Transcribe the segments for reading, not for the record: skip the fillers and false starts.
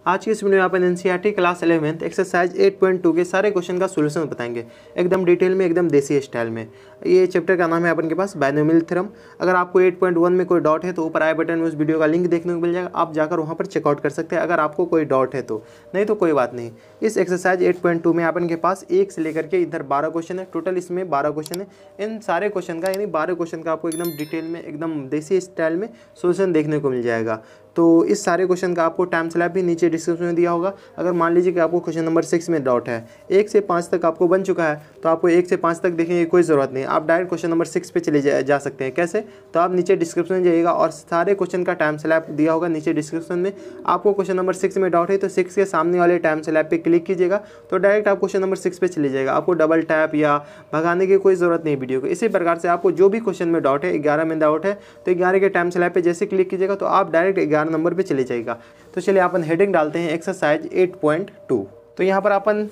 आज की इस वीडियो में अपन एनसीईआरटी क्लास 11th एक्सरसाइज 8.2 के सारे क्वेश्चन का सॉल्यूशन बताएंगे एकदम डिटेल में, एकदम देसी स्टाइल में। ये चैप्टर का नाम है अपन के पास बायनोमियल थ्योरम। अगर आपको 8.1 में कोई डाउट है तो ऊपर आई बटन में उस वीडियो का लिंक देखने को मिल जाएगा, आप जाकर वहाँ पर चेकआउट कर सकते हैं अगर आपको कोई डाउट है तो, नहीं तो कोई बात नहीं। इस एक्सरसाइज 8.2 में अपन के पास 1 से लेकर के इधर 12 क्वेश्चन है, टोटल इसमें 12 क्वेश्चन है। इन सारे क्वेश्चन का यानी 12 क्वेश्चन का आपको एकदम डिटेल में, एकदम देसी स्टाइल में सॉल्यूशन देखने को मिल जाएगा। तो इस सारे क्वेश्चन का आपको टाइम स्लैब भी नीचे डिस्क्रिप्शन में दिया होगा। अगर मान लीजिए कि आपको क्वेश्चन नंबर 6 में डाउट है, 1 से 5 तक आपको बन चुका है, तो आपको 1 से 5 तक देखने की कोई ज़रूरत नहीं, आप डायरेक्ट क्वेश्चन नंबर 6 पे चले जा सकते हैं। कैसे? तो आप नीचे डिस्क्रिप्शन में जाइएगा और सारे क्वेश्चन का टाइम स्लैब दिया होगा नीचे डिस्क्रिप्शन में। आपको क्वेश्चन नंबर 6 में डाउट है तो 6 के सामने वाले टाइम स्लैब पे क्लिक कीजिएगा तो डायरेक्ट आप क्वेश्चन नंबर 6 पे चले जाएगा। आपको डबल टैप या भगाने की कोई ज़रूरत नहीं वीडियो को। इसी प्रकार से आपको जो भी क्वेश्चन में डाउट है, 11 में डाउट है तो 11 के टाइम स्लैब पे जैसे क्लिक कीजिएगा तो आप डायरेक्ट 11 नंबर पे चले जाइएगा। तो चलिए अपन हेडिंग डालते हैं एक्सरसाइज 8.2। तो यहाँ पर अपन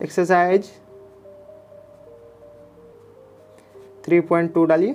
एक्सरसाइज 3.2 डालिए।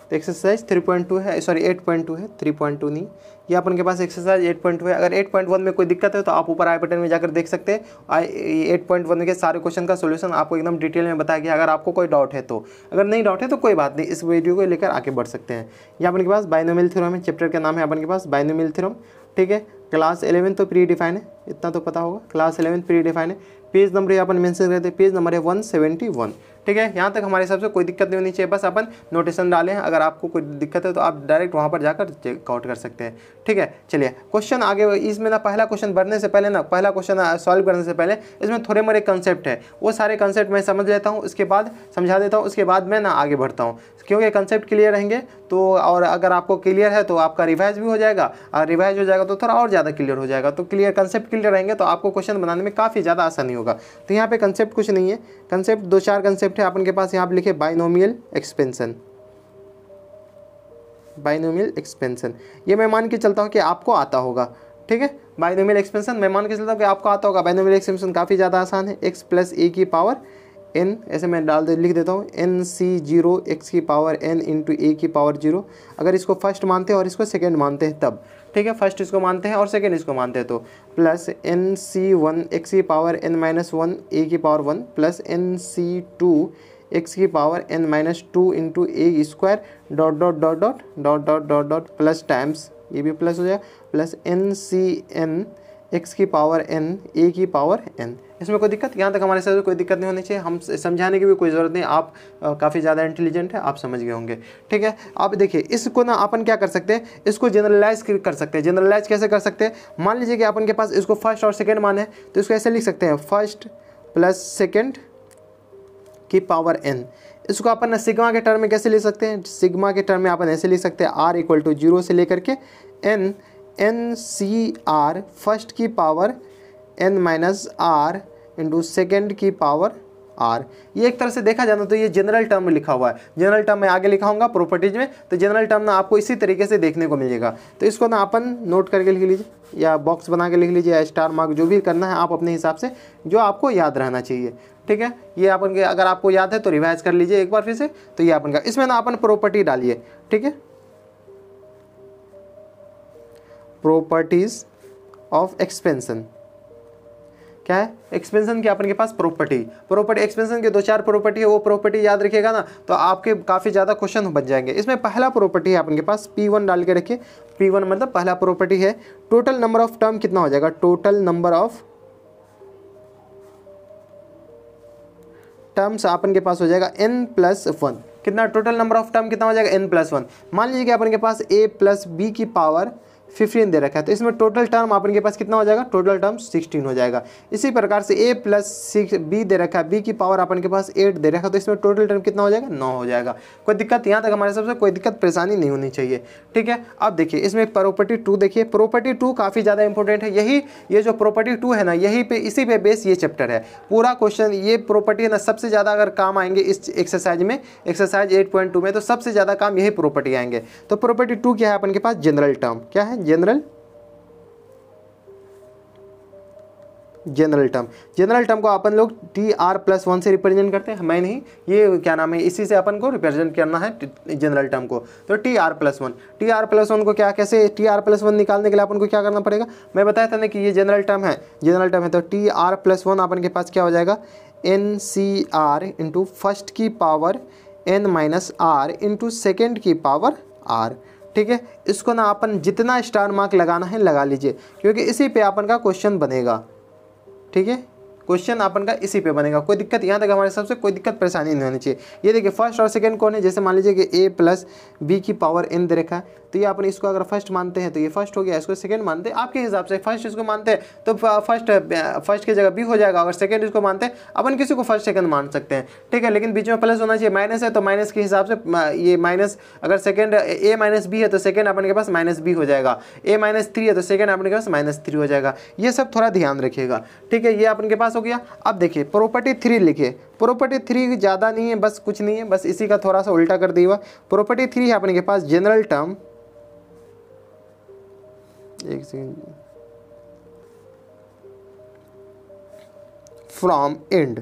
तो एक्सरसाइज 3.2 है, सॉरी 8.2 है, 3.2 नहीं। ये अपन के पास एक्सरसाइज 8.2 है। अगर 8.1 में कोई दिक्कत है तो आप ऊपर आई बटन में जाकर देख सकते हैं। 8.1 के सारे क्वेश्चन का सॉल्यूशन आपको एकदम डिटेल में बताया गया। अगर आपको कोई डाउट है तो, अगर नहीं डाउट है तो कोई बात नहीं, इस वीडियो को लेकर आगे बढ़ सकते हैं। ये अपन के पास बायनोमियल थ्योरम है, चैप्टर का नाम है अपन के पास बायनोमियल थ्योरम। ठीक है, क्लास 11 तो प्री डिफाइन है, इतना तो पता होगा, क्लास 11 प्री डिफाइन है। पेज नंबर ये अपन मेंशन करते हैं, पेज नंबर है 171। ठीक है, यहाँ तक हमारे हिसाब से कोई दिक्कत नहीं होनी चाहिए, बस अपन नोटेशन डालें हैं। अगर आपको कोई दिक्कत है तो आप डायरेक्ट वहाँ पर जाकर चेकआउट कर सकते हैं। ठीक है, चलिए क्वेश्चन आगे। इसमें ना पहला क्वेश्चन बढ़ने से पहले, ना पहला क्वेश्चन सॉल्व करने से पहले इसमें थोड़े मोरे कंसेप्ट है, वो सारे कंसेप्ट मैं समझ लेता हूँ, उसके बाद समझा देता हूँ, उसके बाद मैं ना आगे बढ़ता हूँ। क्योंकि कंसेप्ट क्लियर रहेंगे तो, और अगर आपको क्लियर है तो आपका रिवाइज भी हो जाएगा, और रिवाइज हो जाएगा तो थोड़ा और ज़्यादा क्लियर हो जाएगा। तो क्लियर कंसेप्ट क्लियर रहेंगे तो आपको क्वेश्चन बनाने में काफ़ी ज़्यादा आसानी होगा। तो यहाँ पे कंसेप्ट कुछ नहीं है, कंसेप्ट 2-4 कंसेप्ट है अपन के पास। यहाँ पे लिखे बाइनोमियल एक्सपेंशन, बाइनोमियल एक्सपेंशन। ये मैं मान के चलता हूँ कि आपको आता होगा। ठीक है, बाइनोमियल एक्सपेंशन मैं मान के चलता हूँ कि आपको आता होगा। बाइनोमियल एक्सपेंशन काफ़ी ज़्यादा आसान है। x प्लस ए की पावर n, ऐसे मैं लिख देता हूँ, nc0 x की पावर n इंटू ए की पावर 0। अगर इसको फर्स्ट मानते हैं और इसको सेकेंड मानते हैं तब, ठीक है, फर्स्ट इसको मानते हैं और सेकेंड इसको मानते हैं तो, प्लस nc1 x की पावर n-1 ए की पावर 1 प्लस nc2 x की power n-2 into a square dot dot dot dot dot dot dot dot plus times, ये भी प्लस हो जाएगा, प्लस nc x की पावर n a की power n। इसमें कोई दिक्कत, यहाँ तक हमारे साथ कोई दिक्कत नहीं होनी चाहिए। हम समझाने की भी कोई ज़रूरत नहीं, आप काफ़ी ज़्यादा इंटेलिजेंट है, आप समझ गए होंगे। ठीक है, आप देखिए इसको ना अपन क्या कर सकते हैं, इसको जनरलाइज कर सकते हैं। जनरलाइज कैसे कर सकते हैं? मान लीजिए कि अपन के पास इसको फर्स्ट और सेकेंड मान है तो इसको ऐसे लिख सकते हैं, फर्स्ट प्लस सेकेंड की पावर n। इसको अपन ना सिग्मा के टर्म में कैसे लिख सकते हैं? सिग्मा के टर्म में अपन ऐसे लिख सकते हैं, r इक्वल टू 0 से लेकर के n सी आर फर्स्ट की power n minus are into second की पावर r। ये एक तरह से देखा जाए तो ये जनरल टर्म में लिखा हुआ है। जनरल टर्म में आगे लिखा होगा प्रॉपर्टीज में, तो जनरल टर्म ना आपको इसी तरीके से देखने को मिलेगा। तो इसको ना अपन नोट करके लिख लीजिए या बॉक्स बना के लिख लीजिए या स्टार मार्क, जो भी करना है आप अपने हिसाब से, जो आपको याद रहना चाहिए। ठीक है, ये अपन के अगर आपको याद है तो रिवाइज कर लीजिए एक बार फिर से। तो ये अपन का, इसमें ना अपन प्रॉपर्टी डालिए। ठीक है, प्रॉपर्टीज ऑफ एक्सपेंशन। क्या है? एक्सपेंशन की अपन के पास प्रॉपर्टी एक्सपेंशन के 2-4 प्रॉपर्टी है, वो प्रॉपर्टी याद रखिएगा ना तो आपके काफ़ी ज़्यादा क्वेश्चन बन जाएंगे। इसमें पहला प्रॉपर्टी है अपन के पास P1 डाल के रखिए। P1 मतलब पहला प्रॉपर्टी है, टोटल नंबर ऑफ टर्म कितना हो जाएगा? टोटल नंबर ऑफ टर्म्स अपन के पास हो जाएगा n+1। कितना? टोटल नंबर ऑफ टर्म कितना हो जाएगा? n+1। मान लीजिए कि अपन के पास a प्लस बी की पावर 15 दे रखा है, तो इसमें टोटल टर्म अपन के पास कितना हो जाएगा? टोटल टर्म 16 हो जाएगा। इसी प्रकार से a प्लस बी दे रखा है, b की पावर अपन के पास 8 दे रखा है, तो इसमें टोटल टर्म कितना हो जाएगा? 9 हो जाएगा। कोई दिक्कत, यहाँ तक हमारे सबसे कोई दिक्कत परेशानी नहीं होनी चाहिए। ठीक है, अब देखिए इसमें प्रॉपर्टी 2 देखिए, प्रॉपर्टी 2 काफ़ी ज़्यादा इंपॉर्टेंट है। यही ये जो प्रॉपर्टी 2 है ना, यही पे, इसी पे बेस ये चैप्टर है। पूरा क्वेश्चन ये प्रॉपर्टी है ना सबसे ज़्यादा अगर काम आएंगे इस एक्सरसाइज में, एक्सरसाइज 8.2 में, तो सबसे ज़्यादा काम यही प्रॉपर्टी आएंगे। तो प्रॉपर्टी 2 क्या है अपन के पास? General term. क्या है? जनरल जनरल टर्म को अपन लोग TR+1 से रिप्रेजेंट करते हैं, मैं नहीं, ये क्या नाम है, इसी से अपन को रिप्रेजेंट करना है जनरल टर्म को। तो TR+1 को क्या, कैसे TR+1 निकालने के लिए अपन को क्या करना पड़ेगा, मैं बताया था ना कि ये जनरल टर्म है, तो TR+1 अपन के पास क्या हो जाएगा, NCR इंटू फर्स्ट की पावर N-R इंटू सेकेंड की पावर R। ठीक है, इसको ना अपन जितना स्टार मार्क लगाना है लगा लीजिए, क्योंकि इसी पे अपन का क्वेश्चन बनेगा। ठीक है, क्वेश्चन अपन का इसी पे बनेगा, कोई दिक्कत यहाँ तक हमारे हिसाब से कोई दिक्कत परेशानी नहीं होनी चाहिए। ये देखिए फर्स्ट और सेकंड कौन है, जैसे मान लीजिए कि A+B की पावर N दे रखा है, तो ये अपन इसको अगर फर्स्ट मानते हैं तो ये फर्स्ट हो गया, इसको सेकंड मानते हैं आपके हिसाब से, फर्स्ट इसको मानते हैं तो फर्स्ट की जगह B हो जाएगा, अगर सेकंड इसको मानते हैं अपन किसी को फर्स्ट सेकंड मान सकते हैं। ठीक है, लेकिन बीच में प्लस होना चाहिए, माइनस है तो माइनस के हिसाब से ये माइनस, अगर सेकंड A-B है तो सेकंड अपन के पास -B हो जाएगा, A-3 है तो सेकंड अपन के पास -3 हो जाएगा। ये सब थोड़ा ध्यान रखिएगा। ठीक है, ये अपन के पास हो गया। अब देखिए प्रॉपर्टी 3 लिखिए, प्रॉपर्टी 3 ज़्यादा नहीं है, बस कुछ नहीं है, बस इसी का थोड़ा सा उल्टा कर दिया हुआ। प्रॉपर्टी 3 है अपन के पास जनरल टर्म, एक सेकेंड, फ्रॉम एंड।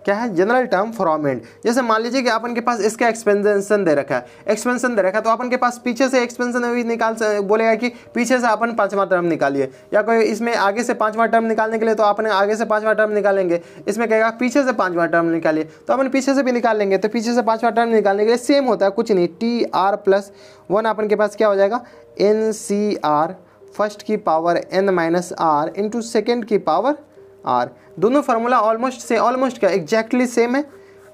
क्या है, जनरल टर्म फ्रॉम एंड। जैसे मान लीजिए कि अपन के पास इसका एक्सपेंशन दे रखा है, तो अपन के पास पीछे से एक्सपेंशन भी बोलेगा कि पीछे से अपन 5वां टर्म निकालिए, या कोई इसमें आगे से 5वां टर्म निकालने के लिए तो अपन आगे से 5वां टर्म निकालेंगे, इसमें कहेगा पीछे से 5वां टर्म निकालिए तो अपन पीछे से भी निकाल लेंगे। तो पीछे से 5वां टर्म निकालने के लिए सेम होता है, कुछ नहीं, TR+1 अपन के पास क्या हो जाएगा, NCR फर्स्ट की पावर N-R इंटू सेकेंड की पावर R। दोनों फार्मूला ऑलमोस्ट क्या एग्जैक्टली सेम है।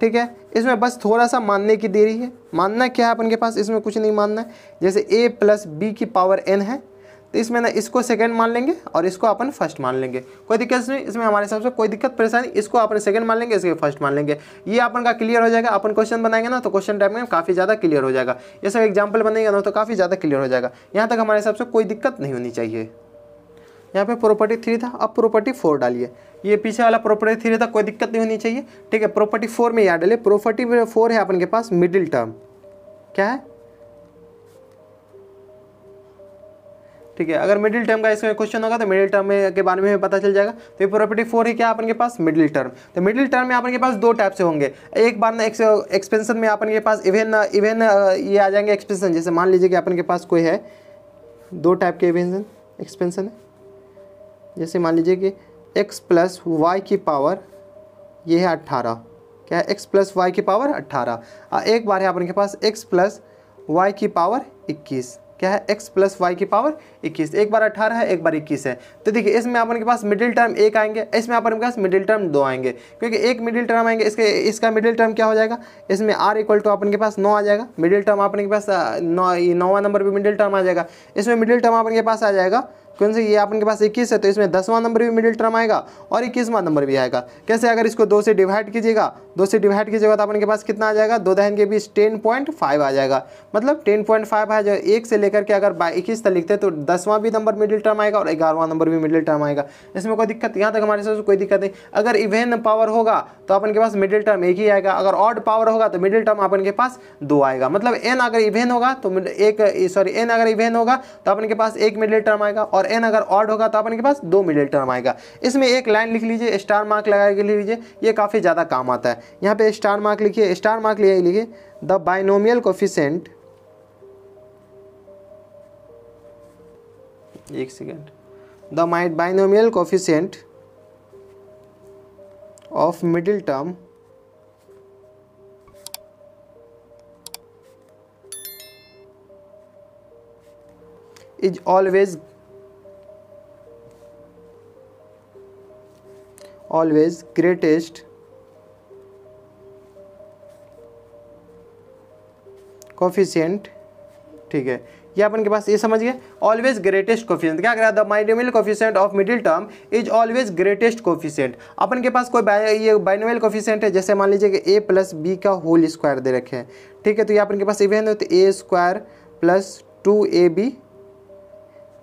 ठीक है, इसमें बस थोड़ा सा मानने की देरी है। मानना क्या है अपन के पास, इसमें कुछ नहीं मानना है। जैसे A+B की पावर N है तो इसमें ना इसको सेकंड मान लेंगे और इसको अपन फर्स्ट मान लेंगे, कोई दिक्कत नहीं, इसमें हमारे हिसाब से कोई दिक्कत परेशानी, इसको अपन सेकंड मान लेंगे, इसके फर्स्ट मान लेंगे। ये अपन का क्लियर हो जाएगा। अपन क्वेश्चन बनाएंगे ना तो क्वेश्चन टाइप में काफ़ी ज़्यादा क्लियर हो जाएगा। ये सब एग्जाम्पल बनेगा ना तो काफ़ी ज़्यादा क्लियर हो जाएगा। यहाँ तक हमारे हिसाब से कोई दिक्कत नहीं होनी चाहिए। यहाँ पे प्रॉपर्टी 3 था, अब प्रॉपर्टी 4 डालिए। ये पीछे वाला प्रॉपर्टी 3 था, कोई दिक्कत नहीं होनी चाहिए। ठीक है, प्रॉपर्टी 4 में याद डालिए। प्रॉपर्टी 4 है अपन के पास मिडिल टर्म। क्या है, ठीक है, अगर मिडिल टर्म का इसमें क्वेश्चन होगा तो मिडिल टर्म के बारे में पता चल जाएगा। तो ये प्रॉपर्टी 4 है क्या अपन के पास, मिडिल टर्म। तो मिडिल टर्म में अपन के पास 2 टाइप से होंगे। एक बार ना एक्सपेंशन में अपन के पास इवेन ये आ जाएंगे एक्सपेंशन। जैसे मान लीजिए कि अपन के पास कोई है 2 टाइप के एक्सपेंशन है। जैसे मान लीजिए कि x+y की पावर ये है 18। क्या है, x+y की पावर 18। एक बार है अपन के पास x+y की पावर 21। क्या है, x+y की पावर 21। एक बार 18 है, एक बार 21 है। तो देखिए इसमें अपन के पास मिडिल टर्म 1 आएंगे, इसमें अपन के पास मिडिल टर्म 2 आएंगे, क्योंकि एक मिडिल टर्म आएंगे। इसका मिडिल टर्म क्या हो जाएगा, इसमें r = अपन के पास 9 आ जाएगा। मिडिल टर्म अपन के पास 9वां नंबर पे मिडिल टर्म आ जाएगा। इसमें मिडिल टर्म अपन के पास आ जाएगा कौन से, ये अपन के पास 21 है तो इसमें 10वां नंबर भी मिडिल टर्म आएगा और 21वां नंबर भी आएगा। कैसे, अगर इसको 2 से डिवाइड कीजिएगा, तो अपन के पास कितना आ जाएगा, 2 दहन के बीच 10.5 आ जाएगा। मतलब 10.5 है, जो 1 से लेकर के अगर 21 तक लिखते हैं तो 10वां भी नंबर मिडिल टर्म आएगा और 11वां नंबर भी मिडिल टर्म आएगा। इसमें कोई दिक्कत, यहाँ तक हमारे साथ कोई दिक्कत नहीं। अगर इवेन पावर होगा तो अपन के पास मिडिल टर्म 1 ही आएगा, अगर ऑड पावर होगा तो मिडिल टर्म अपन के पास 2 आएगा। मतलब n अगर इवेन होगा तो n अगर इवेन होगा तो अपन के पास 1 मिडिल टर्म आएगा, और n अगर ऑड होगा तो अपन के पास 2 मिडिल टर्म आएगा। इसमें एक लाइन लिख लीजिए, स्टार मार्क लगा के लीजिए, ये काफ़ी ज़्यादा काम आता है। यहाँ पे स्टार मार्क लिखिए, स्टार मार्क लिखिए, द बाइनोमियल कोफिशिएंट, एक second, the binomial coefficient of middle term is always greatest coefficient. ठीक है, ये अपन के पास ये समझ गए, ऑलवेज ग्रेटेस्ट कोफिशिएंट। क्या करा, the binomial coefficient of middle term is always greatest coefficient. अपन के पास कोई ये बाइनोमियल कोफिशिएंट है, जैसे मान लीजिए कि a+b का होल स्क्वायर दे रखे हैं। ठीक है, तो ये अपन के पास इवेन है तो a² + 2ab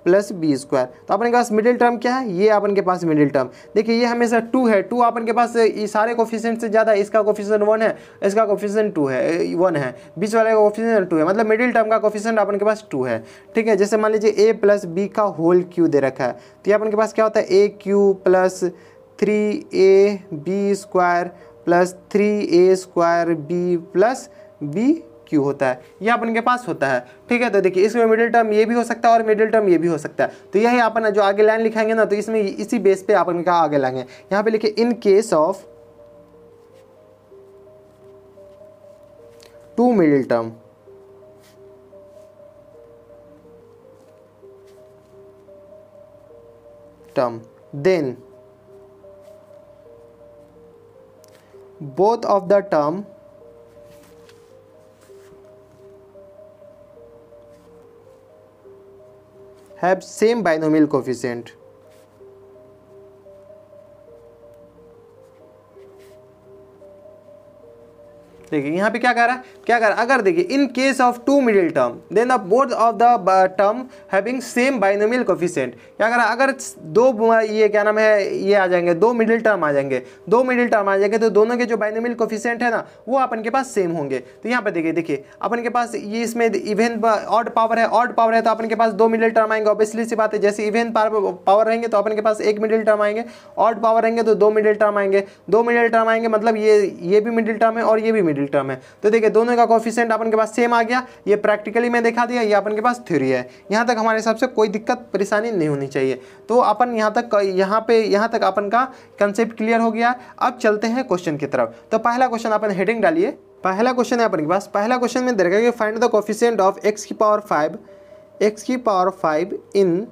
plus B square. तो अपन के पास मिडिल टर्म क्या है, ये अपन के पास मिडिल टर्म। देखिए ये हमेशा 2 है, 2 अपन के पास ये सारे कोफिशिएंट से ज़्यादा, इसका कोफिशिएंट 1 है, इसका कोफिशिएंट 2 है, 1 है, बीच वाले का कोफिशिएंट 2 है, मतलब मिडिल टर्म का कोफिशिएंट अपन के पास 2 है। ठीक है, जैसे मान लीजिए a प्लस बी का होल क्यू दे रखा है, तो ये अपन के पास क्या होता है a Q plus 3ab square plus 3a square b plus b Q होता है, ये अपन के पास होता है। ठीक है, तो देखिए इसमें मिडिल टर्म ये भी हो सकता है और मिडिल टर्म ये भी हो सकता है। तो यही अपन जो आगे लाइन लिखाएंगे ना, तो इसमें इसी बेस पे अपन का आगे लाएंगे। यहाँ पे लिखे इन case of 2 middle term then both of the term have same binomial coefficient। देखिए यहाँ पे क्या कह रहा है, क्या कह रहा है, अगर देखिए in case of 2 middle term then the both of the term having same binomial coefficient. क्या कह रहा है, अगर दो ये क्या नाम है, ये आ जाएंगे, 2 मिडिल टर्म आ जाएंगे, 2 मिडिल टर्म आ जाएंगे, तो दोनों के जो बाइनोमियल कोफिशिएंट है ना, वो अपन के पास सेम होंगे। तो यहाँ पे देखिए अपन के पास ये इसमें इवन ऑड पावर है, ऑड पावर है तो अपन के पास 2 मिडिल टर्म आएंगे। ऑब्वियसली सी बात है, जैसे इवन पावर रहेंगे तो अपन के पास 1 मिडिल टर्म आएंगे, ऑड पावर रहेंगे तो 2 मिडिल टर्म आएंगे, 2 मिडिल टर्म आएंगे, मतलब ये भी मिडिल टर्म है और ये भी मिडिल टर्म है। तो देखिए दोनों का कोफिशिएंट अपन के पास सेम आ गया। ये प्रैक्टिकली मैं दिखा दिया, ये अपन के पास थ्योरी है। यहाँ तक हमारे हिसाब से कोई दिक्कत परेशानी नहीं होनी चाहिए। तो अपन यहाँ तक अपन का कंसेप्ट क्लियर हो गया। अब चलते हैं क्वेश्चन की तरफ। तो पहला क्वेश्चन अपन हेडिंग डालिए, पहला क्वेश्चन है अपन के पास। पहला क्वेश्चन में दे रखा है कि find the coefficient of x की पावर 5 इन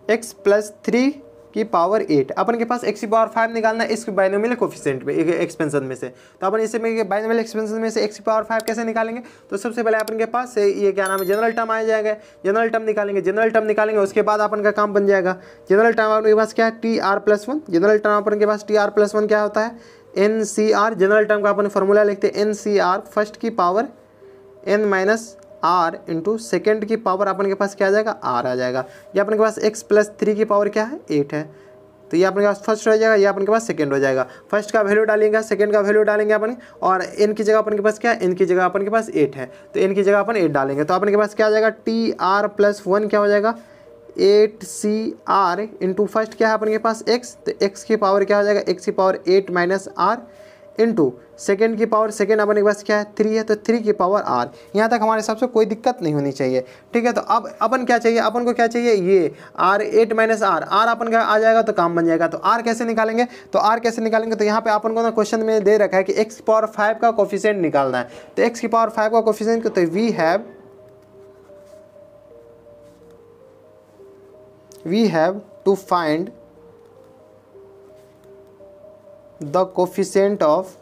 x प्लस 3 की पावर 8। अपन के पास x की पावर 5 निकालना है इस बाइनोमियल कोफिशिएंट में, एक्सपेंशन में से। तो अपन इसे में बाइनोमियल एक्सपेंशन में से x की पावर 5 कैसे निकालेंगे, तो सबसे पहले अपन के पास ये क्या नाम है, जनरल टर्म आ जाएगा, जनरल टर्म निकालेंगे, उसके बाद अपन का काम बन जाएगा। जनरल टर्म अपन के पास क्या है, TR+1। जनरल टर्म अपन के पास TR+1 क्या होता है, NCR। जनरल टर्म का अपन फॉर्मूला लिखते हैं NCR, फर्स्ट की power n minus r into second की पावर अपन के पास क्या आ जाएगा, r आ जाएगा। ये अपन के पास x प्लस 3 की पावर क्या है, 8 है। तो ये अपने के पास फर्स्ट हो जाएगा, ये अपन के पास सेकंड हो जाएगा। फर्स्ट का वैल्यू डालेंगे, सेकंड का वैल्यू डालेंगे अपन, और n की जगह अपन के पास क्या है, n की जगह अपन के पास 8 है, तो n की जगह अपन 8 डालेंगे। तो अपन के पास क्या आ जाएगा, TR+1 क्या हो जाएगा, 8CR इंटू फर्स्ट क्या है अपन के पास x, तो x की पावर क्या हो जाएगा, x की power 8 minus r into second की पावर, सेकेंड अपन के पास क्या है 3 है, तो 3 की पावर r। यहाँ तक हमारे हिसाब से कोई दिक्कत नहीं होनी चाहिए। ठीक है, तो अब अपन क्या चाहिए, अपन को क्या चाहिए, ये r 8 माइनस r अपन का आ जाएगा तो काम बन जाएगा। तो r कैसे निकालेंगे, तो यहाँ पे अपन को ना क्वेश्चन में दे रखा है कि x की पावर 5 का कोफिशिएंट निकालना है। तो x की पावर 5 का कोफिशिएंट, तो we have to find the coefficient of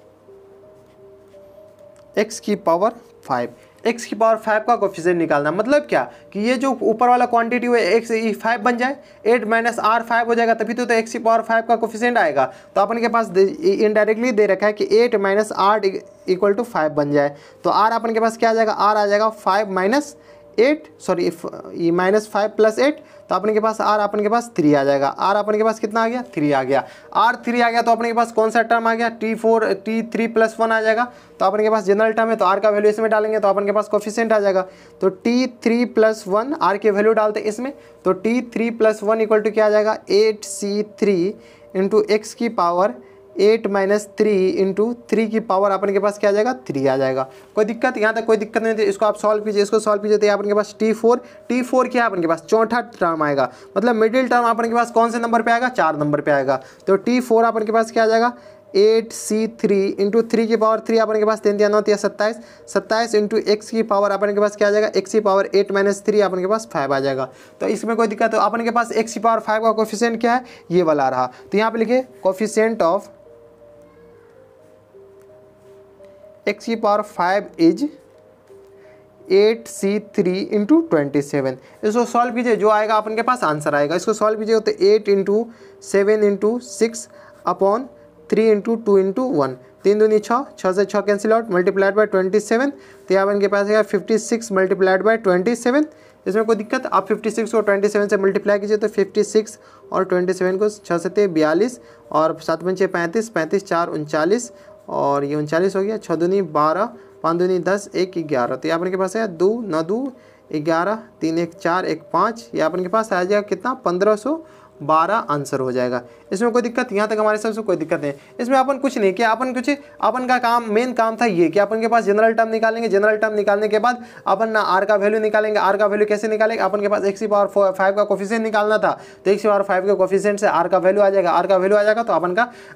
x की पावर 5। x की पावर 5 का कोफिशिएंट निकालना मतलब क्या, कि ये जो ऊपर वाला क्वांटिटी है x 5 बन जाए, 8 माइनस r 5 हो जाएगा, तभी तो x की पावर 5 का कोफिशिएंट आएगा। तो अपन के पास इनडायरेक्टली दे रखा है कि 8 माइनस r इक्वल टू 5 बन जाए। तो r अपन के पास क्या आ जाएगा, r आ जाएगा 5 माइनस 8, सॉरी माइनस 5 प्लस 8, तो अपन के पास r अपन के पास 3 आ जाएगा। r अपन के पास कितना आ गया, 3 आ गया। r 3 आ गया तो अपने के पास कौन सा टर्म आ गया, T3+1 आ जाएगा। तो अपन के पास जनरल टर्म है, तो r का वैल्यू इसमें डालेंगे तो अपन के पास कोफिशिएंट आ जाएगा। तो T3+1 r के वैल्यू डालते इसमें, तो T3+1 इक्वल टू क्या आ जाएगा, 8C3 इंटू x की पावर 8 माइनस 3 इंटू 3 की पावर अपन के पास क्या आ जाएगा, 3 आ जाएगा। कोई दिक्कत, यहाँ तक कोई दिक्कत नहीं थी। इसको आप सॉल्व कीजिए, इसको सॉल्व कीजिए, तो अपन के पास T4 क्या है अपन के पास, चौथा टर्म आएगा, मतलब मिडिल टर्म अपन के पास कौन से नंबर पे आएगा, 4 नंबर पे आएगा। तो T4 अपन के पास क्या आ जाएगा, 8C3 इंटू 3 की पावर 3 अपन के पास 3 9 27 इंटू x की पावर अपन के पास क्या आ जाएगा, x की पावर 8 माइनस 3 अपन के पास 5 आ जाएगा। तो इसमें कोई दिक्कत, तो अपन के पास x की पावर 5 का कोफिशिएंट क्या है, ये वाला रहा। तो यहाँ पे लिखिए कोफिशिएंट ऑफ x की पावर 5 इज 8C3 इंटू 27। इसको सॉल्व कीजिए, जो आएगा अपन के पास आंसर आएगा। इसको सॉल्व कीजिए तो 8 into 7 into 6 upon 3 into 2 into 1, 3 दूनी 6, 6 से 6 कैंसिल आउट, मल्टीप्लाइड बाय 27। तो यहाँ अपन के पास आएगा 56 मल्टीप्लाइड बाय 27 इसमें कोई दिक्कत। आप 56 को 27 से मल्टीप्लाई कीजिए तो 56 और 27 को 6 7 42 और 7 5 35, 35 4 39 और ये 39 हो गया, 6 दूनी 12, 5 दूनी 10, 1 11। तो ये अपन के पास है 2 9 2 11, 3 1 4 1 5, ये अपन के पास आ जाएगा कितना 1512 आंसर हो जाएगा। इसमें कोई दिक्कत, यहाँ तक हमारे सबसे कोई दिक्कत नहीं। इसमें अपन कुछ नहीं किया, अपन का काम मेन काम था ये कि अपन के पास जनरल टर्म निकालेंगे। जनरल टर्म निकालने के बाद अपन ना आर का वैल्यू निकालेंगे। आर का वैल्यू कैसे निकालेंगे, अपन के पास x⁵ का कोफिशिएंट निकालना था, तो x⁵ के कोफिशिएंट से आर का वैल्यू आ जाएगा। आर का वैल्यू आ जाएगा तो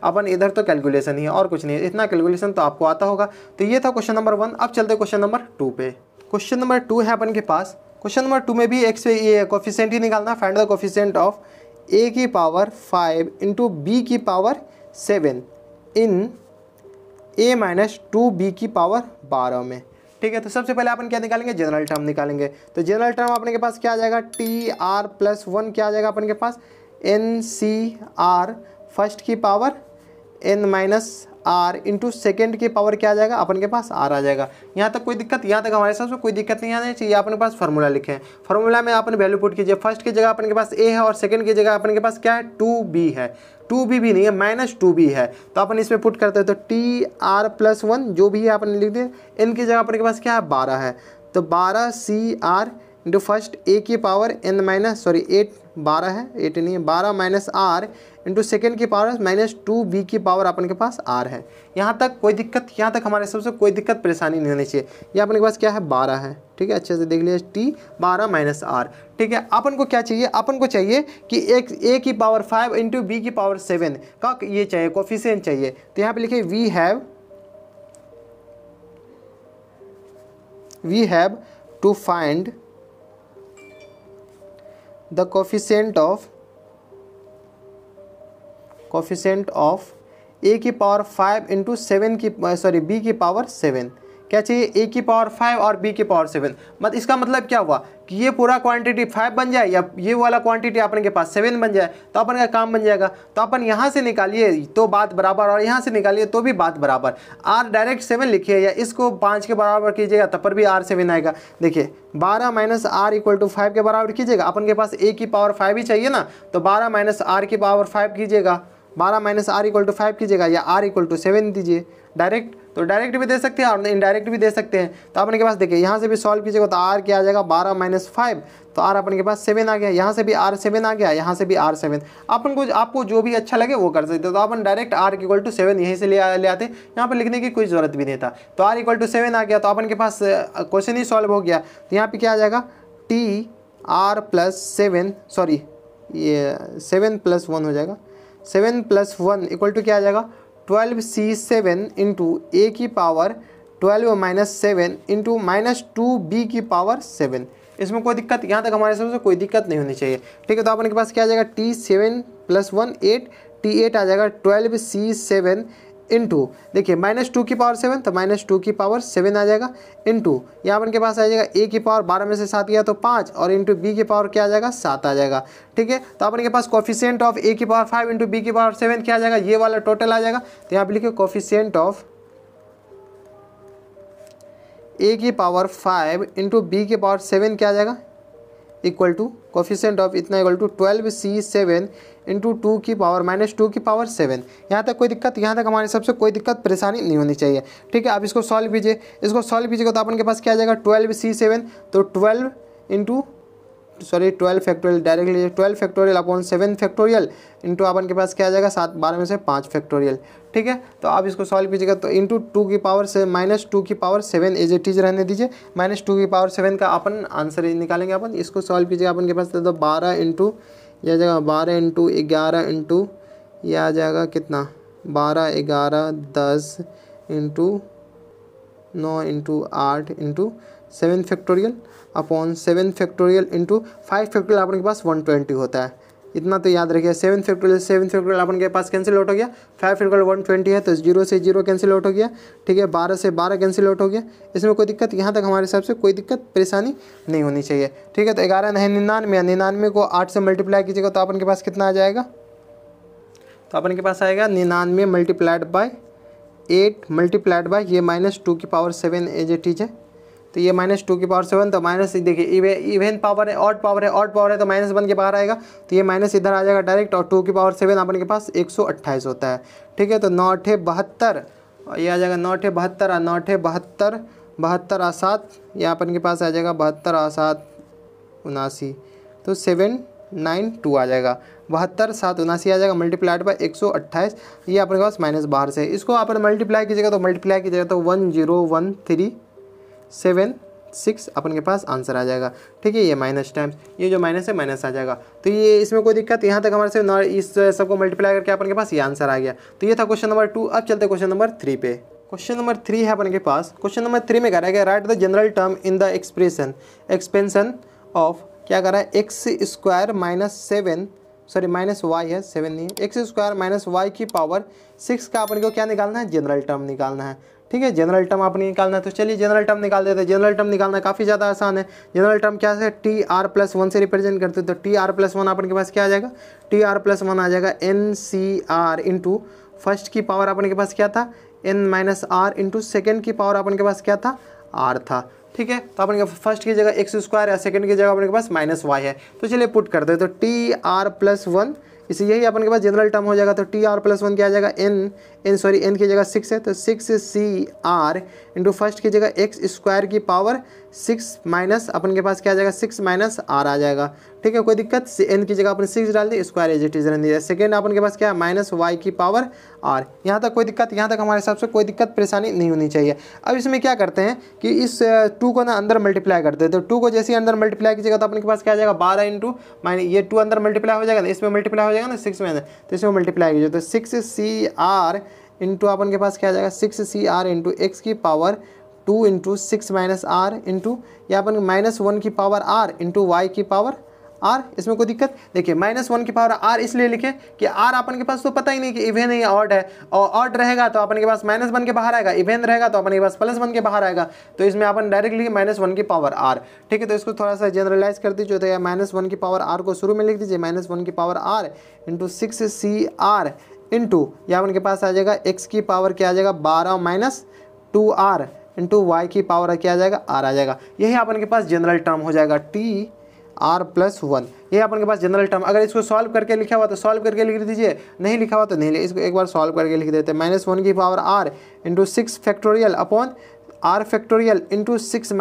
अपन इधर तो कैलकुलेशन ही है और कुछ नहीं है। इतना कैलकुलेशन तो आपको आता होगा। तो ये था क्वेश्चन नंबर 1। अब चलते क्वेश्चन नंबर 2 पे। क्वेश्चन नंबर 2 है अपन के पास। क्वेश्चन नंबर 2 में भी x ये कोफिशिएंट ही निकालना। Find the coefficient of a⁵ into b⁵ in a-2b⁻12 में। ठीक है, तो सबसे पहले अपन क्या निकालेंगे, जनरल टर्म निकालेंगे। तो जनरल टर्म अपने के पास क्या आ जाएगा, tr+1 क्या आ जाएगा अपन के पास, ncr फर्स्ट की पावर n-r इंटू सेकेंड की पावर क्या आ जाएगा अपन के पास r आ जाएगा। यहाँ तक कोई दिक्कत, यहाँ तक हमारे साथ कोई दिक्कत नहीं आनी चाहिए। अपने पास फार्मूला लिखे हैं, फार्मूला में अपन वैल्यू पुट कीजिए। फर्स्ट की जगह अपन के पास a है और सेकंड की जगह अपन के पास क्या है 2b है। 2b भी नहीं है, -2b है, तो अपन इसमें पुट करते हैं। तो tr+1 जो भी है अपन लिख दिए। n की जगह अपन के पास क्या है 12 है, तो 12cr इंटू फर्स्ट a की पावर n-8 12 है, 8 नहीं है, 12 -r इंटू सेकेंड की पावर -2b की पावर अपन के पास r है। यहाँ तक कोई दिक्कत, यहाँ तक हमारे सबसे कोई दिक्कत परेशानी नहीं होनी चाहिए। ये अपन के पास क्या है 12 है, ठीक है, अच्छे से देख लीजिए t 12 -r। ठीक है, अपन को क्या चाहिए, अपन को चाहिए कि एक a की पावर 5 इंटू b की पावर 7 का ये चाहिए, कोफिशिएंट चाहिए। तो यहाँ पे लिखिए we have to find the coefficient of a की पावर 5 इंटू 7 की b की पावर 7। क्या चाहिए, a की पावर 5 और b की पावर 7। मतलब इसका मतलब क्या हुआ कि ये पूरा क्वांटिटी 5 बन जाए या ये वाला क्वांटिटी अपन के पास 7 बन जाए, तो अपन का काम बन जाएगा। तो अपन यहाँ से निकालिए तो बात बराबर और यहाँ से निकालिए तो भी बात बराबर। r डायरेक्ट 7 लिखिए या इसको 5 के बराबर कीजिएगा तब पर भी r 7 आएगा। देखिए 12 - r = 5 के बराबर कीजिएगा। अपन के पास a की पावर 5 ही चाहिए ना, तो 12 - r की पावर 5 कीजिएगा, 12 - r = 5 कीजिएगा या r = 7 दीजिए। डायरेक्ट तो डायरेक्ट भी दे सकते हैं और इनडायरेक्ट भी दे सकते हैं। तो अपने के पास देखिए यहाँ से भी सॉल्व कीजिएगा तो r क्या आ जाएगा 12 - 5, तो r अपन के पास 7 आ गया। यहाँ से भी r 7 आ गया, यहाँ से भी r 7। अपन को आपको जो भी अच्छा लगे वो कर सकते हो। तो अपन डायरेक्ट r = 7 यहीं से ले आते, यहाँ पर लिखने की कोई ज़रूरत भी नहीं था। तो r = 7 आ गया, तो अपन के पास क्वेश्चन ही सॉल्व हो गया। तो यहाँ पर क्या आ जाएगा tr+7 सॉरी ये 7+1 हो जाएगा, 7+1 = क्या आ जाएगा 12c7 इंटू a की पावर 12 - 7 इंटू -2b की पावर 7। इसमें कोई दिक्कत, यहाँ तक हमारे सबसे कोई दिक्कत नहीं होनी चाहिए। ठीक है, तो अपन के पास क्या आ जाएगा t7+1 8, t8 आ जाएगा 12c7 इंटू देखिए -2 की पावर 7, तो -2 की पावर 7 आ जाएगा इंटू यहाँ अपन के पास आ जाएगा a की पावर 12 में से 7 गया तो 5 और इंटू b की पावर क्या आ जाएगा 7 आ जाएगा। ठीक है, तो अपन के पास कोफिशिएंट ऑफ a की पावर 5 इंटू b की पावर 7 क्या आ जाएगा, ये वाला टोटल आ जाएगा। तो यहाँ पे लिखिए कोफिशिएंट ऑफ a की पावर 5 इंटू b की पावर 7 क्या आ जाएगा, इक्वल टू कोफिशिएंट ऑफ इतना इक्वल टू 12c7 इंटू 2 की पावर -2 की पावर 7। यहाँ तक कोई दिक्कत, यहाँ तक हमारे सबसे कोई दिक्कत परेशानी नहीं होनी चाहिए। ठीक है, आप इसको सॉल्व कीजिए, इसको सॉल्व कीजिएगा तो अपन के पास क्या आ जाएगा 12c7, तो 12 फैक्टोरियल डायरेक्ट लीजिए, 12 फैक्टोरियल अपॉन 7 फैक्टोरियल इंटू अपन के पास क्या आ जाएगा 7 12 में से 5 फैक्टोरियल। ठीक है, तो आप इसको सॉल्व कीजिएगा तो इंटू 2 की पावर से -2 की पावर 7 एज इट इज रहने दीजिए। -2 की पावर 7 का अपन आंसर निकालेंगे। अपन इसको सॉल्व कीजिएगा, अपन के पास तो 12 इंटू यह आ जाएगा 12 इंटू 11 इंटू यह आ जाएगा कितना 12 11 10 into 9 into 8 into 7 factorial upon 7 factorial into 5 factorial अपन के पास 120 होता है। इतना तो याद रखिए। 7 फैक्टोरियल अपन के पास कैंसिल आउट हो गया, 5 फैक्टोरियल 120 है तो 0 से 0 कैंसिल आउट हो गया। ठीक है, 12 से 12 कैंसिल आउट हो गया। इसमें कोई दिक्कत, यहाँ तक हमारे हिसाब से कोई दिक्कत परेशानी नहीं होनी चाहिए। ठीक है, तो 11 है 99, 99 को 8 से मल्टीप्लाई कीजिएगा तो अपन के पास कितना आ जाएगा, तो अपन के पास आएगा 99 मल्टीप्लाइड बाय 8 मल्टीप्लाइड बाय ये -2 की पावर 7 एज इट इज है। तो ये -2⁴ तो माइनस देखिए इवन पावर है, ऑड पावर है, ऑड पावर है तो माइनस बन के बाहर आएगा, तो ये माइनस इधर आ जाएगा डायरेक्ट, और 2⁴ अपन के पास 128 होता है। ठीक है, तो 9×8 = 72, ये आ जाएगा 9×8 = 9×8 = 72 और 7, ये अपन के पास आ जाएगा 72 और 7 79, तो 792 आ जाएगा। 72 7 79 आ जाएगा, मल्टीप्लाइड बाय 128, ये अपने पास माइनस बाहर से है। इसको अपन मल्टीप्लाई कीजिएगा तो मल्टीप्लाई कीजिएगा तो 10137 अपन के पास आंसर आ जाएगा। ठीक है, ये माइनस टाइम्स ये जो माइनस है माइनस आ जाएगा, तो ये इसमें कोई दिक्कत, यहाँ तक हमारे से इस सबको मल्टीप्लाई करके अपन के पास ये आंसर आ गया। तो ये था क्वेश्चन नंबर 2। अब चलते क्वेश्चन नंबर 3 पे। क्वेश्चन नंबर 3 है अपन के पास। क्वेश्चन नंबर 3 में कह रहा है कि right the general term in the expansion of, क्या कर रहा है, -y है 7 नहीं है, x² - y की पावर 6 का अपन को क्या निकालना है, जनरल टर्म निकालना है। ठीक है, जनरल टर्म आपने निकालना है, तो चलिए जनरल टर्म निकाल देते हैं। जनरल टर्म निकालना काफ़ी ज़्यादा आसान है। जनरल टर्म क्या है, TR+1 से रिप्रेजेंट करते हैं, तो TR+1 अपन के पास क्या आ जाएगा, TR+1 आ जाएगा NCR इंटू फर्स्ट की पावर अपन के पास क्या था, n-r इंटू सेकेंड की पावर अपन के पास क्या था, r था। ठीक है, तो अपन के फर्स्ट की जगह x² या सेकंड की जगह अपन के पास -y है, तो चलिए पुट करते हैं। तो TR+1 इसे यही अपन के पास जनरल टर्म हो जाएगा, तो TR+1 क्या आ जाएगा, n की जगह 6 है, तो 6CR इंटू फर्स्ट की जगह x² की पावर 6 माइनस अपन के पास क्या आ जाएगा, 6 - r आ जाएगा। ठीक है, कोई दिक्कत, n की जगह अपन 6 डाल दी, स्क्वायर एज इट इज रहने दिया। सेकेंड अपन के पास क्या है, -y की पावर r। यहाँ तक कोई दिक्कत, यहाँ तक हमारे हिसाब से कोई दिक्कत परेशानी नहीं होनी चाहिए। अब इसमें क्या करते हैं कि इस 2 को ना अंदर मल्टीप्लाई करते हैं, तो 2 को जैसे ही अंदर मल्टीप्लाई कीजिएगा तो अपन के पास क्या आ जाएगा, 12 इंटू ये 2 अंदर मल्टीप्लाई हो जाएगा ना, इसमें मल्टीप्लाई हो जाएगा ना 6 में, तो इसमें मल्टीप्लाई कीजिए, तो 6CR इंटू अपन के पास क्या आ जाएगा, 6CR इंटू x की पावर 2 इंटू 6 - r इंटू या अपन -1 की पावर r इंटू y की पावर r। इसमें कोई दिक्कत, देखिए -1 की पावर r इसलिए लिखे कि r अपन के पास तो पता ही नहीं कि इवेन है या ऑड है, और ऑड रहेगा तो अपन के पास माइनस बन के बाहर आएगा, इवेन रहेगा तो अपन के पास प्लस बन के बाहर आएगा, तो इसमें अपन डायरेक्ट लिखे -1 की पावर r। ठीक है, तो इसको थोड़ा सा जनरलाइज कर दीजिए, तो -1 की पावर r को शुरू में लिख दीजिए, -1 की power r into 6CR into या अपन के पास आ जाएगा x की पावर क्या आ जाएगा, 12 - 2r इंटू y की पावर क्या आ जाएगा, r आ जाएगा। यही अपन के पास जनरल टर्म हो जाएगा, TR+1, ये अपन के पास जनरल टर्म। अगर इसको सॉल्व करके लिखा हुआ तो सॉल्व करके लिख दीजिए, नहीं लिखा हुआ तो नहीं, इसको एक बार सॉल्व करके लिख देते हैं। -1 की power r into 6 factorial upon r factorial into 6 -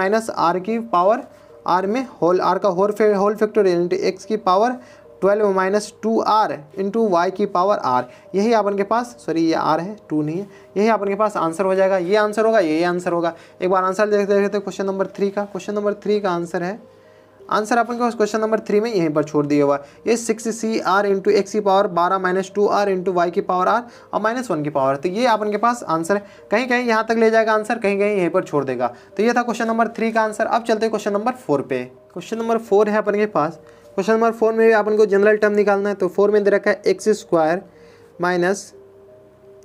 r की पावर r में होल, r का होल फैक्टोरियल इंटू x की पावर 12 - 2r इंटू y की पावर r। यही अपन के पास, सॉरी ये r है 2 नहीं है, यही अपन के पास आंसर हो जाएगा। ये आंसर होगा, ये आंसर होगा। एक बार आंसर देख लेते हैं क्वेश्चन नंबर 3 का। क्वेश्चन नंबर 3 का आंसर है, आंसर अपन के पास क्वेश्चन नंबर 3 में यहीं पर छोड़ दिया हुआ। ये 6CR इंटू x की पावर 12 - 2r इंटू y की पावर r और -1 की पावर, तो ये अपन के पास आंसर है। कहीं कहीं यहाँ तक ले जाएगा आंसर, कहीं कहीं यहीं पर छोड़ देगा। तो ये था क्वेश्चन नंबर 3 का आंसर। अब चलते हैं क्वेश्चन नंबर 4 पे। क्वेश्चन नंबर 4 है अपन के पास। क्वेश्चन नंबर 4 में भी अपन को जनरल टर्म निकालना है, तो 4 में दे रखा है x² माइनस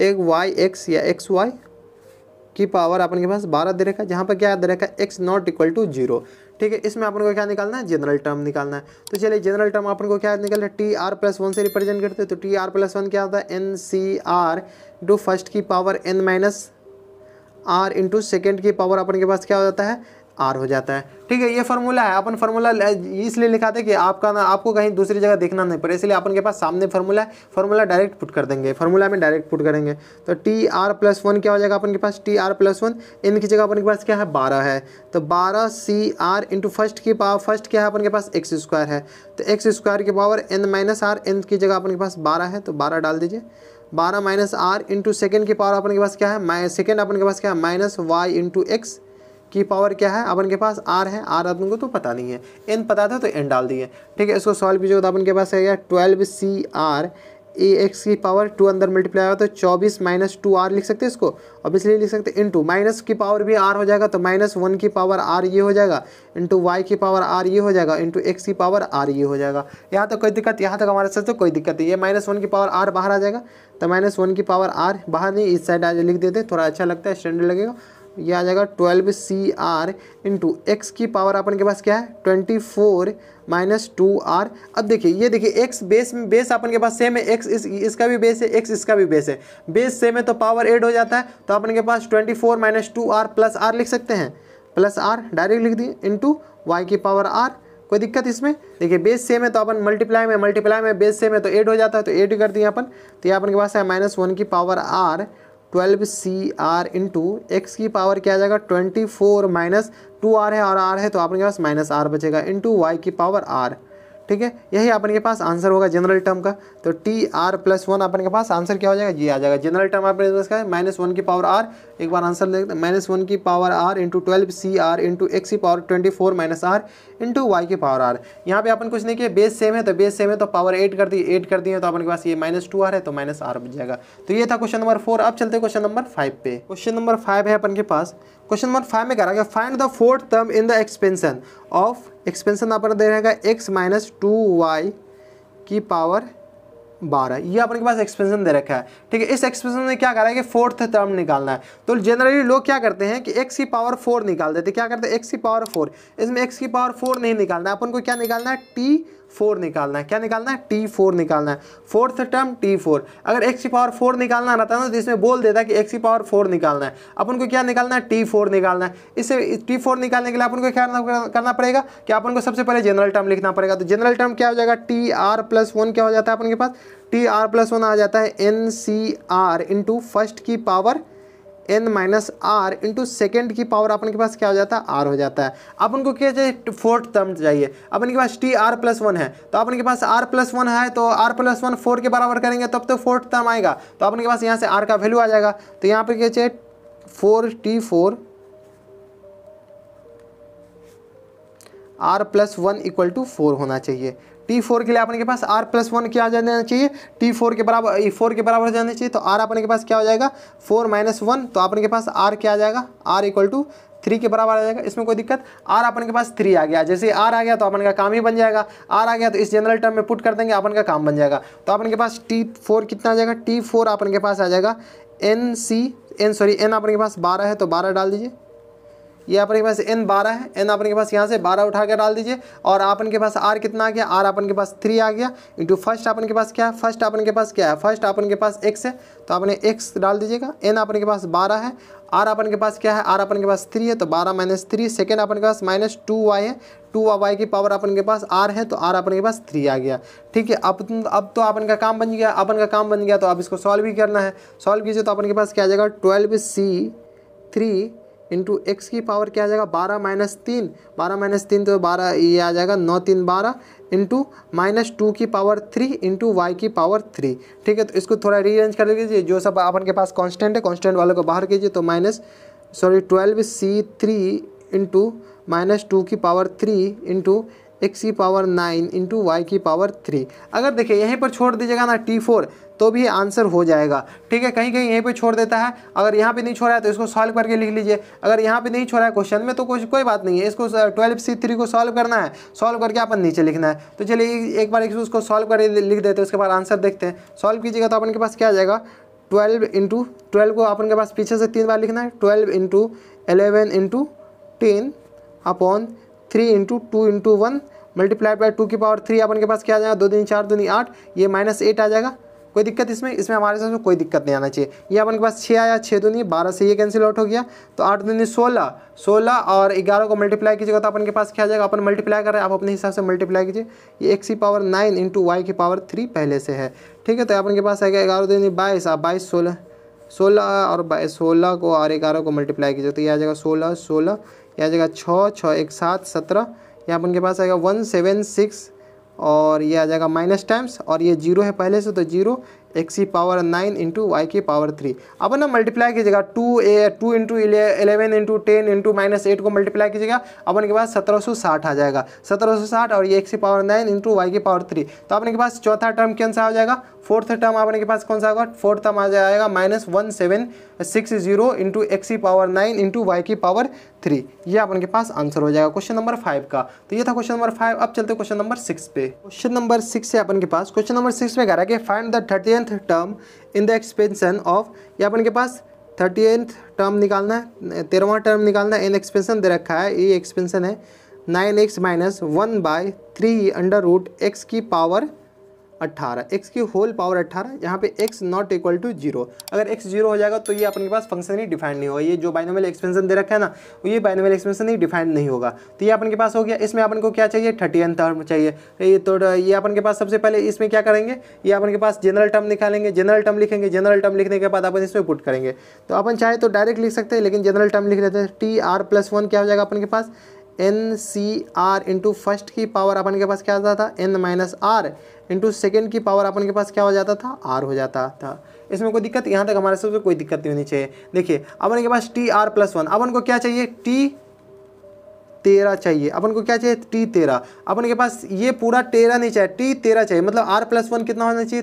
एक yx या xy की पावर अपन के पास 12 दे रखा है, जहाँ पर क्या दे रखा है, x not = 0। ठीक है, इसमें अपन को क्या निकालना है, जनरल टर्म निकालना है। तो चलिए जनरल टर्म अपन को क्या निकालना है, TR+1 से रिप्रेजेंट करते हैं, तो TR+1 क्या होता है, NCR इंटू फर्स्ट की power n - r into second की पावर अपन के पास क्या हो जाता है, r हो जाता है। ठीक है, ये फार्मूला है। अपन फार्मूला इसलिए लिखाते हैं कि आपको कहीं दूसरी जगह देखना नहीं पड़े, इसलिए अपन के पास सामने फार्मूला है, फार्मूला डायरेक्ट पुट कर देंगे, फार्मूला में डायरेक्ट पुट करेंगे। तो TR+1 क्या हो जाएगा अपन के पास, TR+1 n की जगह अपन के पास क्या है, 12 है, तो 12CR इंटू फर्स्ट की पावर, फर्स्ट क्या है अपन के पास, x² है, तो x² की पावर n - r, n की जगह अपन के पास 12 है, तो 12 डाल दीजिए। 12 - r इंटू सेकेंड की पावर अपन के पास क्या है, सेकेंड अपन के पास क्या है, -y इंटू x की पावर क्या है, अपन के पास r है, r अपन को तो पता नहीं है, n पता था तो n डाल दिए। ठीक है, इसको सॉल्व कीजिए तो अपन के पास है गया 12CR ax की पावर 2 अंदर मल्टीप्लाई होगा तो 24 - 2r लिख सकते हैं इसको, ऑब्वियसली लिख सकते हैं, इंटू माइनस की पावर भी r हो जाएगा, तो -1 की पावर r ये हो जाएगा, इंटू y की पावर r ये हो जाएगा, इंटू x की पावर r ये हो जाएगा। यहाँ तक कोई दिक्कत, यहाँ तक हमारे साथ तो कोई दिक्कत नहीं है। -1 की पावर r बाहर आ जाएगा, तो -1 की पावर r बाहर नहीं, इस साइड आज लिख देते, थोड़ा अच्छा लगता है, स्टैंडर्ड लगेगा। ये आ जाएगा 12CR इंटू x की पावर अपन के पास क्या है, 24 - 2r। अब देखिए, ये देखिए x बेस अपन के पास सेम है, x इसका भी बेस है, x इसका भी बेस है, बेस सेम है तो पावर ऐड हो जाता है, तो अपन के पास 24 - 2r प्लस r लिख सकते हैं, प्लस आर डायरेक्ट लिख दिए इंटू वाई की पावर आर। कोई दिक्कत इसमें? देखिए बेस सेम है तो अपन मल्टीप्लाई में बेस सेम है तो ऐड हो जाता है, तो ऐड कर दिए अपन। तो ये अपन के पास है -1 की power R 12CR into x की पावर क्या आ जाएगा 24 माइनस 2R है और R है तो अपन के पास -R बचेगा इंटू वाई की पावर आर। ठीक है, यही अपन के पास आंसर होगा जनरल टर्म का। तो TR+1 अपन के पास आंसर क्या हो जाएगा, ये आ जाएगा जनरल टर्म अपने पास का है -1 की पावर आर। एक बार आंसर देखते हैं, -1 की power r into 12CR into x की power 24 minus are into y की पावर आर। यहाँ पे अपन कुछ नहीं किया, बेस सेम है तो बेस सेम है तो पावर 8 कर दिए तो अपन के पास ये -2R है तो -R बच जाएगा। तो ये था क्वेश्चन नंबर 4। अब चलते हैं क्वेश्चन नंबर 5 पे। क्वेश्चन नंबर 5 है अपन के पास। क्वेश्चन नंबर 5 में कह रहा है find the fourth term in the expansion of, expansion अपन दे रहेगा x माइनस 2y की पावर 12। ये अपन के पास एक्सपेंशन दे रखा है। ठीक है, इस एक्सपेंशन में क्या कर रहा है कि फोर्थ टर्म निकालना है। तो जनरली लोग क्या करते हैं कि x की पावर 4 निकाल देते। क्या करते हैं, x की पावर 4। इसमें x की पावर 4 नहीं निकालना है, अपन को क्या निकालना है, T4 निकालना है। क्या निकालना है, T4 निकालना है। Fourth term T4। अगर x की पावर 4 निकालना रहता है ना तो इसमें बोल देता है कि x की पावर 4 निकालना है। अपन को क्या निकालना है, T4 निकालना है। इससे T4 निकालने के लिए अपन को क्या करना पड़ेगा कि अपन को सबसे पहले जनरल टर्म लिखना पड़ेगा। तो जनरल टर्म क्या हो जाएगा, TR+1 क्या हो जाता है अपन के पास, TR+1 आ जाता है NCR इंटू फर्स्ट की power n minus are into second की पावर अपन के पास क्या हो जाता है, r हो जाता है। अपन को क्या चाहिए, फोर्थ टर्म चाहिए। अपन के पास TR+1 है तो अपन के पास R+1 है तो R+1 4 के बराबर करेंगे तब तो फोर्थ टर्म आएगा। तो अपन के पास यहाँ से r का वैल्यू आ जाएगा। तो यहाँ पर क्या चाहिए, 4T4 R+1 इक्वल टू 4 होना चाहिए। T4 के लिए अपन के पास R+1 क्या आ जाना चाहिए, T4 के बराबर 4 के बराबर जाना चाहिए। तो R अपन के पास क्या हो जाएगा, 4 माइनस 1। तो अपन के पास R क्या आ जाएगा, R इक्वल टू 3 के बराबर आ जाएगा। इसमें कोई दिक्कत, R अपन के पास 3 आ गया। जैसे R आ गया तो अपन का काम ही बन जाएगा। R आ गया तो इस जनरल टर्म में पुट कर देंगे, अपन का काम बन जाएगा। तो अपन के पास T4 कितना आ जाएगा, T4 अपन के पास आ जाएगा N अपन के पास 12 है तो 12 डाल दीजिए। ये अपन के पास n 12 है, n अपन के पास यहाँ से 12 उठा कर डाल दीजिए। और अपन के पास r कितना आ गया, r अपन के पास 3 आ गया इंटू फर्स्ट अपन के पास क्या है, फर्स्ट अपन के पास क्या है, फर्स्ट अपन के पास x है तो आपने x डाल दीजिएगा। n अपन के पास 12 है, r अपन के पास क्या है, r अपन के पास 3 है तो 12 माइनस 3। सेकेंड अपन के पास -2y है, 2y की पावर अपन के पास r है तो r अपन के पास 3 आ गया। ठीक है, अब तो अपन का काम बन गया, तो अब इसको सॉल्व भी करना है। सॉल्व कीजिए तो अपन के पास क्या आ जाएगा, 12C3 इंटू एक्स की पावर क्या आ जाएगा, 12 माइनस 3 तो 12 ये आ जाएगा 9 3 12 इंटू -2 की पावर 3 इंटू वाई की पावर 3। ठीक है, तो इसको थोड़ा रीअरेंज कर लीजिए। जो सब अपन के पास कांस्टेंट है, कांस्टेंट वालों को बाहर कीजिए। तो 12C3 इंटू -2 की पावर 3 इंटू एक्स की पावर 9 इंटू वाई की पावर 3। अगर देखिए यहीं पर छोड़ दीजिएगा ना T4 तो भी आंसर हो जाएगा। ठीक है, कहीं कहीं यहीं पे छोड़ देता है। अगर यहाँ पे नहीं छोड़ा है तो इसको सॉल्व करके लिख लीजिए। अगर यहाँ पे नहीं छोड़ा है क्वेश्चन में तो कोई बात नहीं है, इसको 12C3 को सॉल्व करना है, सॉल्व करके अपन नीचे लिखना है। तो चलिए एक बार उसको सॉल्व करके लिख देते हैं, उसके बाद आंसर देखते हैं। सॉल्व कीजिएगा तो अपन के पास क्या आ जाएगा, 12 को अपन के पास पीछे से 3 बार लिखना है। 12 into 11 into 10 upon 3 into 2 into 1 multiplied by 2 की पावर 3 अपन के पास क्या आ जाएगा, 2 दूनी 4 दूनी 8, ये -8 आ जाएगा। कोई दिक्कत इसमें हमारे साथ कोई दिक्कत नहीं आना चाहिए। ये अपन के पास 6 आया, 6 दूनी 12 से ये कैंसिल आउट हो गया। तो 8 दूनी 16 और 11 को मल्टीप्लाई कीजिएगा तो अपन के पास क्या आ जाएगा, अपन मल्टीप्लाई कर रहे हैं, आप अपने हिसाब से मल्टीप्लाई कीजिए। ये एक्स की पावर 9 इंटू वाई की पावर 3 पहले से है। ठीक है, तो अपन के पास आएगा 11 दूनी 22, 22 16 और 16 को और 11 को मल्टीप्लाई कीजिए तो ये आ जाएगा 16 ये आ जाएगा 6 1 7 17। यहाँ अपन के पास आएगा 176 और ये आ जाएगा माइनस टाइम्स और ये 0 है पहले से तो 0 एक्स की पावर 9 इंटू वाई की पावर 3। अब ना मल्टीप्लाई कीजिएगा 2 इंटू 11 इंटू 10 इंटू -8 को मल्टीप्लाई कीजिएगा, अपन के पास 1760 आ जाएगा। 1760 और ये एक्स की पावर 9 इंटू वाई की पावर 3। तो अपने के पास चौथा टर्म कौन सा हो जाएगा, फोर्थ टर्म अपने के पास कौन सा होगा, फोर्थ टर्म आ जाएगा -1760 इंटू एक्स की पावर 9 इंटू वाई की पावर 3। ये अपन के पास आंसर हो जाएगा क्वेश्चन नंबर 5 का। तो ये था क्वेश्चन नंबर 5। अब चलते क्वेश्चन नंबर 6 पे। क्वेश्चन नंबर 6 है अपन के पास। क्वेश्चन नंबर 6 में कह रहा है कि find the 30th term in the expansion of, ये अपन के पास 30th टर्म निकालना है, 13वां टर्म निकालना है। इन एक्सपेंशन दे रखा है, ये एक्सपेंशन है 9x - 1/3 अंडर रूट एक्स की पावर 18, x की होल पावर 18, यहाँ पे x नॉट इक्वल टू 0। अगर x 0 हो जाएगा तो ये अपने पास फंक्शन ही डिफाइंड नहीं होगा। ये जो बाइनोमियल एक्सपेंशन दे रखा है ना, ये बाइनोमियल एक्सपेंशन ही डिफाइंड नहीं होगा। तो ये अपन के पास हो गया। इसमें अपन को क्या चाहिए, 30th टर्म चाहिए। तो ये अपन के पास सबसे पहले इसमें क्या करेंगे, ये अपन के पास जनरल टर्म निकालेंगे, जनरल टर्म लिखेंगे, जनरल टर्म लिखने के बाद अपन इसमें पुट करेंगे। तो अपन चाहे तो डायरेक्ट लिख सकते हैं, लेकिन जनरल टर्म लिख लेते हैं। TR+1 क्या हो जाएगा अपन के पास, NCR इंटू फर्स्ट की पावर अपन के पास क्या आता था, N-R इंटू सेकेंड की पावर अपन के पास क्या हो जाता था, R हो जाता था। इसमें कोई दिक्कत, यहाँ तक हमारे सबसे कोई दिक्कत नहीं होनी चाहिए। देखिए अपन के पास TR+1, अपन को क्या चाहिए, T13 चाहिए। अपन को क्या चाहिए, T13। अपन के पास ये पूरा 13 नहीं चाहिए, T13 चाहिए। मतलब R+1 कितना होना चाहिए,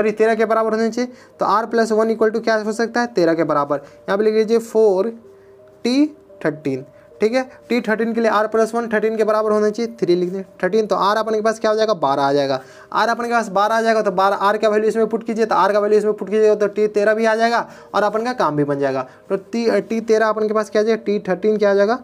13 के बराबर होना चाहिए। तो R+1 इक्वल टू क्या हो सकता है, 13 के बराबर। यहाँ पे लिख लीजिए 4T13। ठीक है, T13 के लिए R+1 13 के बराबर होना चाहिए, 3 लिख दें 13। तो R अपन के पास क्या हो जाएगा, 12 आ जाएगा। R अपन के पास 12 आ जाएगा, तो 12 R का वैल्यू इसमें पुट कीजिए, तो R का वैल्यू इसमें पुट कीजिएगा तो T13 भी आ जाएगा और अपन का काम भी बन जाएगा। तो T13 अपन के पास क्या आ जाएगा, T13 क्या आ जाएगा,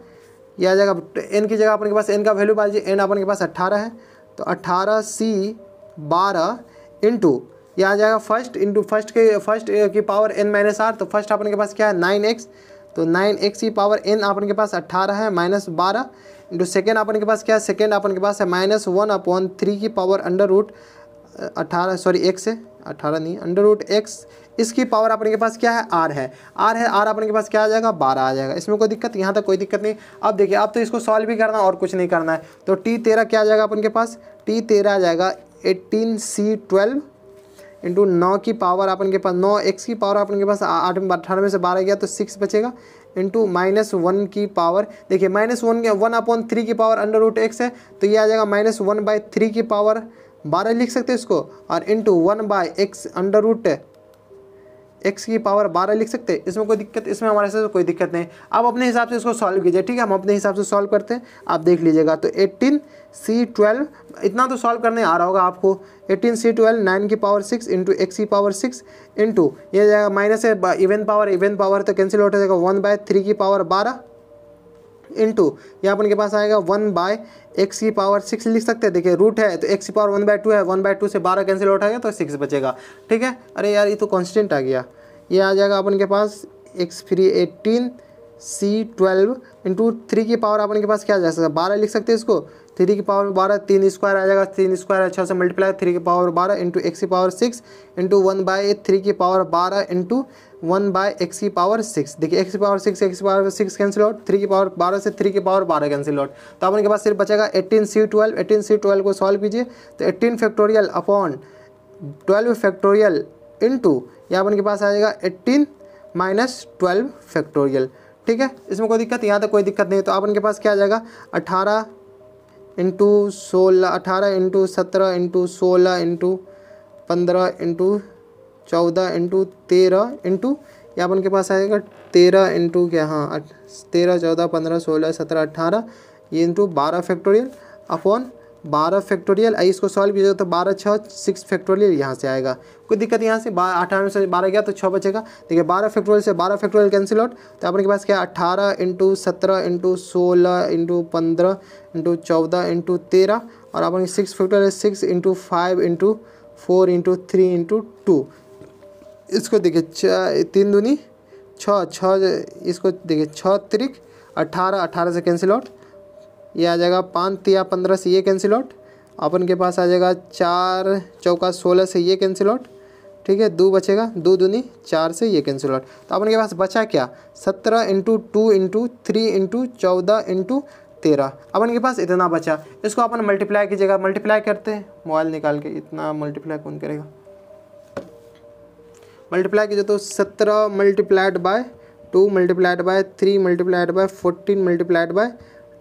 ये आ जाएगा n की जगह अपन के पास n का वैल्यू बाजिए, n अपन के पास 18 है, तो 18C12 इंटू यह आ जाएगा फर्स्ट इंटू फर्स्ट की पावर n-r। तो फर्स्ट अपन के पास क्या है, 9x, तो 9x की पावर n अपन के पास 18 है -12 इंटू सेकेंड अपन के पास क्या है, सेकेंड अपन के पास है -1/3 की power under root 18, sorry x है 18 नहीं, अंडर रूट x। इसकी पावर अपन के पास क्या है, r है, r अपन के पास क्या आ जाएगा, 12 आ जाएगा। इसमें कोई दिक्कत, यहाँ तक कोई दिक्कत नहीं। अब देखिए, अब तो इसको सॉल्व भी करना और कुछ नहीं करना है। तो T13 क्या आ जाएगा अपन के पास, T13 आ जाएगा 18C12 इंटू 9 की पावर अपन के पास 9x की पावर अपन के पास 18 में से 12 गया तो 6 बचेगा, इंटू -1 की पावर। देखिए -1/3 की पावर अंडर रूट x है, तो ये आ जाएगा -1/3 की पावर 12 लिख सकते हैं इसको, और into 1/x under root x की पावर 12 लिख सकते हैं। इसमें कोई दिक्कत, इसमें हमारे साथ कोई दिक्कत नहीं। आप अपने हिसाब से इसको सॉल्व कीजिए, ठीक है, हम अपने हिसाब से सॉल्व करते हैं, आप देख लीजिएगा। तो 18C12 इतना तो सॉल्व करने आ रहा होगा आपको। 18C12 9 की पावर 6 इंटू x की पावर 6 इंटू ये जाएगा माइनस है इवन पावर तो कैंसिल हो जाएगा 1/3 की पावर 12 इंटू यहाँ अपन के पास आएगा 1/x की पावर 6 लिख सकते हैं। देखिए रूट है तो x की पावर 1/2 है, 1/2 से 12 कैंसिल आउट आएगा तो 6 बचेगा। ठीक है, अरे यार ये तो कांस्टेंट आ गया। ये आ जाएगा अपन के पास x3 18C12 इंटू 3 की पावर अपन के पास क्या आ जाएगा 12 लिख सकते हैं इसको। 3 की पावर 12 3 स्क्वायर आ जाएगा, 3 स्क्वायर अच्छा से मल्टीप्लाई 3 की पावर 12 इंटू x की पावर 6 इंटू 1/3 की पावर 12 इंटू 1/x की पावर 6। देखिए x की पावर 6 x की पावर 6 कैंसिल आउट, 3 की पावर 12 से 3 की पावर 12 कैंसिल आउट। तो अपन के पास सिर्फ बचेगा 18C12। 18C12 को सॉल्व कीजिए तो 18 फैक्टोरियल अपॉन 12 फैक्टोरियल इंटू यहाँ अपन के पास आ जाएगा 18 माइनस 12 फैक्टोरियल। ठीक है, इसमें कोई दिक्कत, यहाँ तक कोई दिक्कत नहीं है। तो अपन के पास क्या आ जाएगा 18 into 16, 18 into 17 into 16 into 15 into 14 into 13 into यहाँ अपन के पास आएगा 13 इंटू क्या, हाँ 13 14 15 16 17 18 ये इंटू 12 फैक्टोरियल अपॉन 12 फैक्टोरियल। इसको सॉल्व कीजिएगा तो 12 6 6 फैक्टोरियल यहाँ से आएगा। कोई दिक्कत यहाँ से 18 से 12 गया तो 6 बचेगा। देखिए 12 फैक्टोरियल से 12 फैक्टोरियल कैंसिल आउट, तो अपन के पास क्या 18 into 17 into 16 into 15 into 14 into 13 और अपन 6 factorial 6 into 5 into 4 into 3 into 2। इसको देखिए 3 दूनी 6, इसको देखिए 6 त्रिक 18 से कैंसिल आउट, ये आ जाएगा 5 या 15 से ये कैंसिल आउट। अपन के पास आ जाएगा 4 चौका 16 से ये कैंसिल आउट। ठीक है, 2 बचेगा, 2 दूनी 4 से ये कैंसिल आउट। तो अपन के पास बचा क्या 17 इंटू 2 इंटू 3 इंटू 14 इंटू 13। अपन के पास इतना बचा। इसको अपन मल्टीप्लाई कीजिएगा, मल्टीप्लाई करते हैं मोबाइल निकाल के। इतना मल्टीप्लाई कौन करेगा, मल्टीप्लाई कीजिए तो 17 multiplied by 2 multiplied by 3 multiplied by 14 multiplied by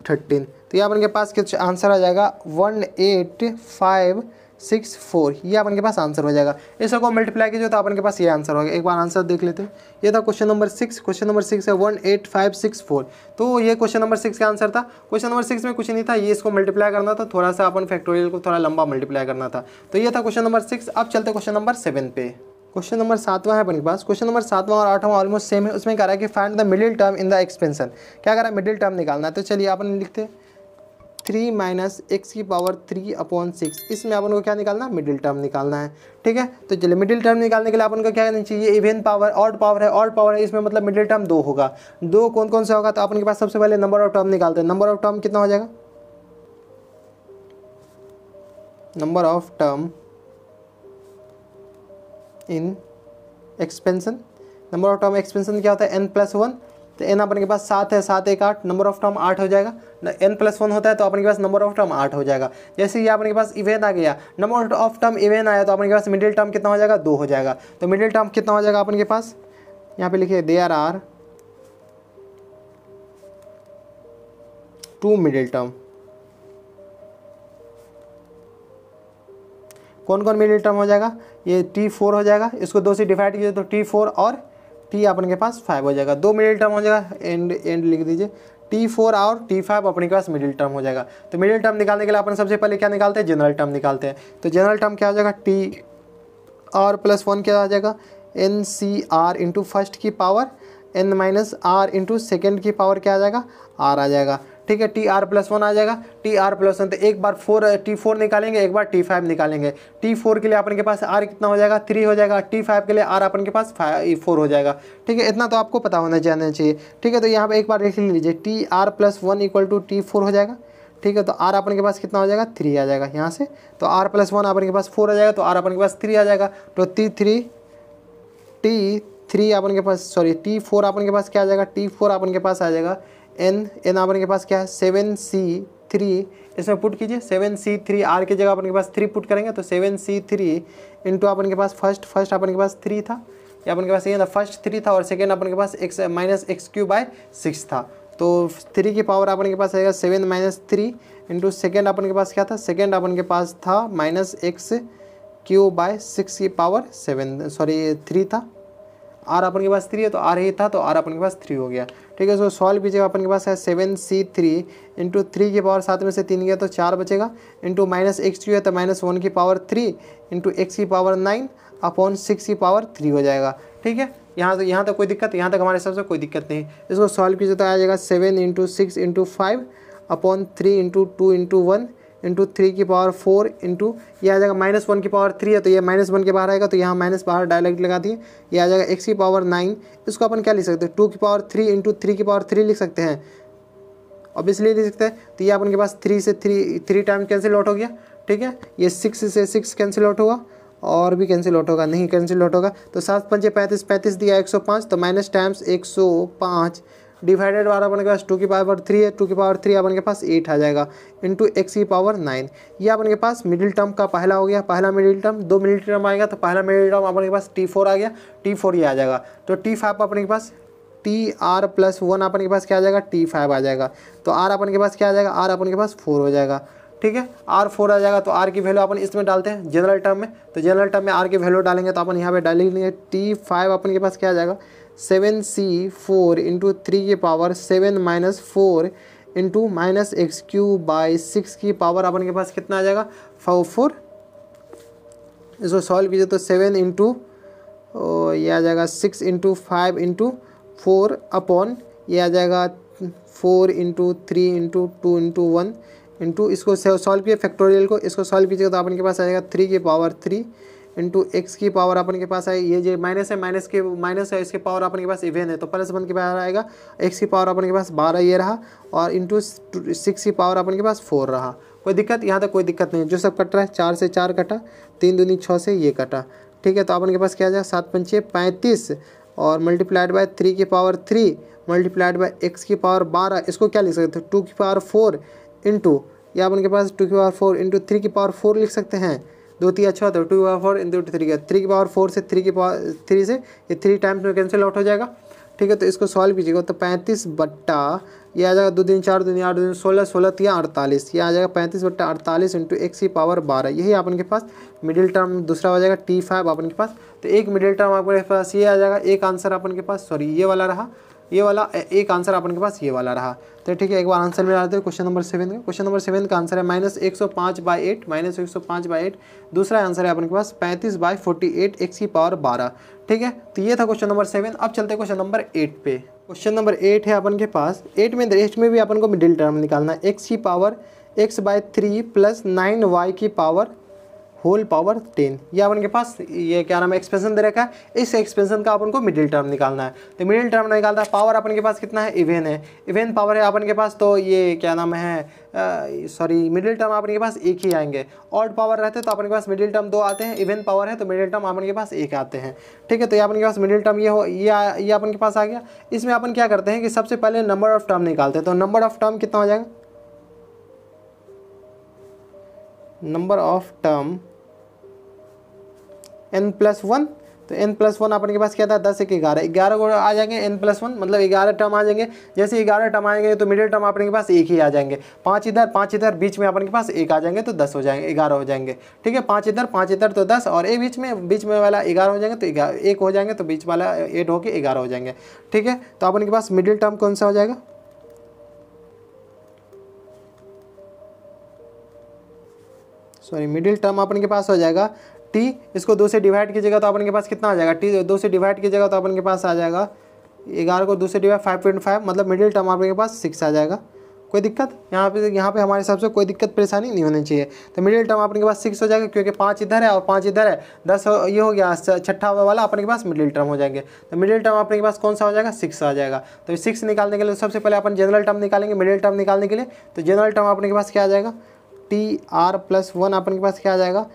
13। तो ये अपन के पास कुछ आंसर आ जाएगा 18564। ये अपन के पास आंसर हो जाएगा। इसको मल्टीप्लाई कीजिए तो अपन के पास ये आंसर होगा। एक बार आंसर देख लेते हैं। ये था क्वेश्चन नंबर 6। क्वेश्चन नंबर 6 है 18564। तो ये क्वेश्चन नंबर 6 का आंसर था। क्वेश्चन नंबर 6 में कुछ नहीं था, ये इसको मल्टीप्लाई करना था, थोड़ा सा अपन फैक्टोरियल को थोड़ा लंबा मल्टीप्लाई करना था। तो ये था क्वेश्चन नंबर 6। अब चलते क्वेश्चन नंबर 7 पे। क्वेश्चन नंबर 7वां है अपने पास। क्वेश्चन नंबर 7वां और 8वां ऑलमोस्ट सेम है। उसमें कह रहा है कि find the middle term in the expansion. क्या कह रहा है, मिडिल टर्म निकालना है। तो चलिए अपन लिखते हैं 3 माइनस एक्स की पावर 3/6। इसमें अपन को क्या निकालना है, मिडिल टर्म निकालना है। ठीक है, तो चलिए मिडिल टर्म निकालने के लिए अपन को क्या करना चाहिए, इवन पावर ऑड पावर है, ऑड पावर है, इसमें मतलब मिडिल टर्म 2 होगा। 2 कौन कौन सा होगा, तो अपन के पास सबसे पहले नंबर ऑफ टर्म निकालते हैं। नंबर ऑफ टर्म कितना हो जाएगा, number of term in expansion, number of term expansion क्या होता है, n+1। तो n अपन के पास 7 है, 7 1 8, नंबर ऑफ टर्म 8 हो जाएगा। n+1 होता है तो अपन के पास नंबर ऑफ टर्म 8 हो जाएगा। जैसे ये अपन के पास इवेन आ गया, नंबर ऑफ टर्म इवेन आया तो अपन के पास मिडिल टर्म कितना हो जाएगा, 2 हो जाएगा। तो मिडिल टर्म कितना हो जाएगा अपन के पास, यहाँ पे लिखिए देयर आर 2 मिडिल टर्म। कौन कौन मिडिल टर्म हो जाएगा, ये T4 हो जाएगा, इसको 2 से डिवाइड कीजिए तो T4 और T अपन के पास 5 हो जाएगा। 2 मिडिल टर्म हो जाएगा, एंड लिख दीजिए। T4 और T5 अपने के पास मिडिल टर्म हो जाएगा। तो मिडिल टर्म निकालने के लिए अपन सबसे पहले क्या निकालते हैं, जनरल टर्म निकालते हैं। तो जनरल टर्म क्या हो जाएगा, TR+1 क्या आ जाएगा, NCR इंटू फर्स्ट की पावर n-r इंटू सेकेंड की पावर क्या आ जाएगा, r आ जाएगा। ठीक है, TR+1 आ जाएगा। TR+1 तो एक बार T4 निकालेंगे, एक बार T5 निकालेंगे। T4 के लिए अपन के पास R कितना हो जाएगा, 3 हो जाएगा। T5 के लिए R अपन के पास 4 हो जाएगा। ठीक है, इतना तो आपको पता होना जाना चाहिए। ठीक है, तो यहाँ पे एक बार लिख लीजिए, TR+1 इक्वल टू T4 हो जाएगा। ठीक है, तो R अपन के पास कितना हो जाएगा, 3 आ जाएगा यहाँ से। तो R+1 अपन के पास 4 आ जाएगा, तो R अपन के पास 3 आ जाएगा। तो T3 अपन के पास, सॉरी T4 अपन के पास क्या आ जाएगा, T4 अपन के पास आ जाएगा n अपन के पास क्या है, 7C3। इसमें पुट कीजिए 7C3, R की जगह अपन के पास 3 पुट करेंगे तो 7C3 इंटू अपन के पास फर्स्ट अपन के पास 3 था, या अपन के पास ये था, फर्स्ट 3 था और सेकेंड अपन के पास x-(-x³ था। तो 3 की पावर अपन के पास आएगा 7 - 3 इंटू सेकेंड अपन के पास क्या था, सेकेंड अपन के पास था -x³/6 की पावर 7, सॉरी 3 था। R अपन के पास 3 है तो R ही था, तो R अपन के पास 3 हो गया। ठीक है, इसको सॉल्व कीजिएगा, अपन के पास है 7C3 इंटू 3 की पावर 7 में से 3 गया तो 4 बचेगा, इंटू -x³ है तो -1 की पावर 3 इंटू x की पावर 9/6 की पावर 3 हो जाएगा। ठीक है, यहाँ तक कोई दिक्कत, यहाँ तक हमारे हिसाब से कोई दिक्कत नहीं। इसको सॉल्व कीजिए तो आ जाएगा 7 × 6 × 5/3 इंटू 2 इंटू 1 इंटू 3 की पावर 4 इंटू ये आ जाएगा -1 की पावर 3 है तो ये -1 के बाहर आएगा, तो यहाँ माइनस बाहर डायरेक्ट लगा दिए, ये आ जाएगा x की पावर 9। इसको अपन क्या लिख सकते हैं, 2 की पावर 3 इंटू 3 की पावर 3 लिख सकते हैं, ऑब्वियसली लिख सकते हैं। तो ये अपन के पास 3 से 3 टाइम कैंसिल आउट हो गया। ठीक है, ये 6 से 6 कैंसिल आउट होगा, और भी कैंसिल आउट होगा, नहीं कैंसिल आउट होगा। तो 7 × 5 = 35, 35 दिया 105, तो माइनस टाइम्स 105 डिवाइडेड बार अपन के पास 2 की पावर 3 है, 2 की पावर 3 अपन के पास 8 आ जाएगा, इंटू x की पावर 9। ये अपन के पास मिडिल टर्म का पहला हो गया, पहला मिडिल टर्म। 2 मिडिल टर्म आएगा तो पहला मिडिल टर्म अपन के पास T4 आ गया, T4 ये आ जाएगा। तो T5 अपन के पास TR+1 अपन के पास क्या आ जाएगा, T5 आ जाएगा। तो R अपन के पास क्या आ जाएगा, R अपन के पास 4 हो जाएगा। ठीक है, R 4 आ जाएगा, तो R की वैल्यू अपन इसमें डालते हैं जनरल टर्म में। तो जनरल टर्म में R की वैल्यू डालेंगे तो अपन यहाँ पे डालेंगे T5 अपन के पास क्या आ जाएगा, 7C4 इंटू 3 की पावर 7 - 4 इंटू -x³/6 की पावर अपन के पास कितना आ जाएगा, 4। इसको सॉल्व कीजिए तो 7 इंटू ये आ जाएगा 6 इंटू 5 इंटू 4 अपॉन ये आ जाएगा 4 इंटू 3 इंटू 2 इंटू 1 इंटू, इसको सॉल्व कीजिए फैक्टोरियल को, इसको सॉल्व कीजिएगा तो अपन के पास आ जाएगा 3 की पावर 3 इंटू x की पावर अपन के पास है, ये जो माइनस है, माइनस है, इसके पावर अपन के पास इवेन है तो +1 के बाहर आएगा, x की पावर अपन के पास 12 ये रहा, और इंटू 6 की पावर अपन के पास 4 रहा। कोई दिक्कत, यहाँ तक कोई दिक्कत नहीं, जो सब कट रहा है 4 से 4 कटा, 3 दूनी 6 से ये कटा। ठीक है, तो अपन के पास क्या आ जाएगा, 7 × 5 = 35 और मल्टीप्लाइड बाय 3 की पावर 3 मल्टीप्लाइड बाय x की पावर 12। इसको क्या लिख सकते हैं, 2 की पावर 4 इंटू, या अपन के पास 2 की पावर 4 इंटू 3 की पावर 4 लिख सकते हैं। 2 3 अच्छा होता है, 2 की पावर 4 इंटू 3 की पावर 4 से 3 की पावर 3 से ये 3 टाइम्स में कैंसिल आउट हो जाएगा। ठीक है, तो इसको सॉल्व कीजिएगा तो 35 बट्टा ये आ जाएगा 2 दूनी 4 दूनी 8 दूनी 16 16 3 48, ये आ जाएगा 35/48 इंटू x की पावर 12। यही अपन के पास मिडिल टर्म दूसरा हो जाएगा T5 अपन के पास। तो एक मिडिल टर्म आपके पास ये आ जाएगा, एक आंसर अपन के पास, सॉरी ये वाला रहा, ये वाला एक आंसर अपन के पास ये वाला रहा। तो ठीक है, एक बार आंसर में डालते हैं क्वेश्चन नंबर 7 का। क्वेश्चन नंबर 7 का आंसर है -105/8, -105/8। दूसरा आंसर है अपन के पास 35/48 x की पावर 12। ठीक है, तो ये था क्वेश्चन नंबर 7। अब चलते हैं क्वेश्चन नंबर 8 पे। क्वेश्चन नंबर 8 है अपन के पास, 8 में भी अपन को मिडिल टर्म निकालना है, x की पावर x/3 प्लस 9y की पावर होल पावर 10। ये अपन के पास ये क्या नाम है एक्सपेंशन दे रखा है। इस एक्सपेंशन का अपन को मिडिल टर्म निकालना है। तो मिडिल टर्म निकालना है, पावर अपन के पास कितना है, इवन है, इवन पावर है अपन के पास। तो ये क्या नाम है सॉरी मिडिल टर्म अपन के पास एक ही आएंगे। ऑड पावर रहते तो अपन के पास मिडिल टर्म 2 आते हैं, इवन पावर है तो मिडिल टर्म अपन के पास एक आते हैं। ठीक है, तो ये अपन के पास मिडिल टर्म ये अपन के पास आ गया। इसमें अपन क्या करते हैं कि सबसे पहले नंबर ऑफ टर्म निकालते हैं। तो नंबर ऑफ टर्म कितना हो जाएगा, नंबर ऑफ टर्म n+1। तो n+1 अपन के पास क्या था 10 1 11 को आ जाएंगे n+1 मतलब 11 टर्म आ जाएंगे। जैसे 11 टर्म आएंगे तो मिडिल टर्म अपन के पास एक ही आ जाएंगे। 5 इधर बीच में अपन के पास एक आ जाएंगे तो 10 हो जाएंगे, 11 हो जाएंगे। ठीक है, 5 इधर तो 10 और एक बीच में वाला 11 हो जाएंगे तो 1 हो जाएंगे तो बीच वाला 8 होके 11 हो जाएंगे। ठीक है, तो अपन के पास मिडिल टर्म कौन सा हो जाएगा, सॉरी मिडिल टर्म अपन के पास हो जाएगा t। इसको 2 से डिवाइड कीजिएगा तो अपन के पास कितना आ जाएगा, t 2 से डिवाइड कीजिएगा तो अपन के पास आ जाएगा 11 को 2 से डिवाइड 5.5 मतलब मिडिल टर्म अपन के पास 6 आ जाएगा। कोई दिक्कत यहाँ पे हमारे हिसाब से कोई दिक्कत परेशानी नहीं होनी चाहिए। तो मिडिल टर्म अपन के पास 6 हो जाएगा क्योंकि 5 इधर है और 5 इधर है, 10 ये हो गया, छठा वाला अपन के पास मिडिल टर्म हो जाएंगे। तो मिडिल टर्म अपने के पास कौन सा हो जाएगा, 6 आ जाएगा। तो 6 निकालने के लिए सबसे पहले अपन जनरल टर्म निकालेंगे मिडिल टर्म निकालने के लिए। तो जनरल टर्म अपने के पास क्या आ जाएगा, TR+1 अपन के पास क्या आ जाएगा,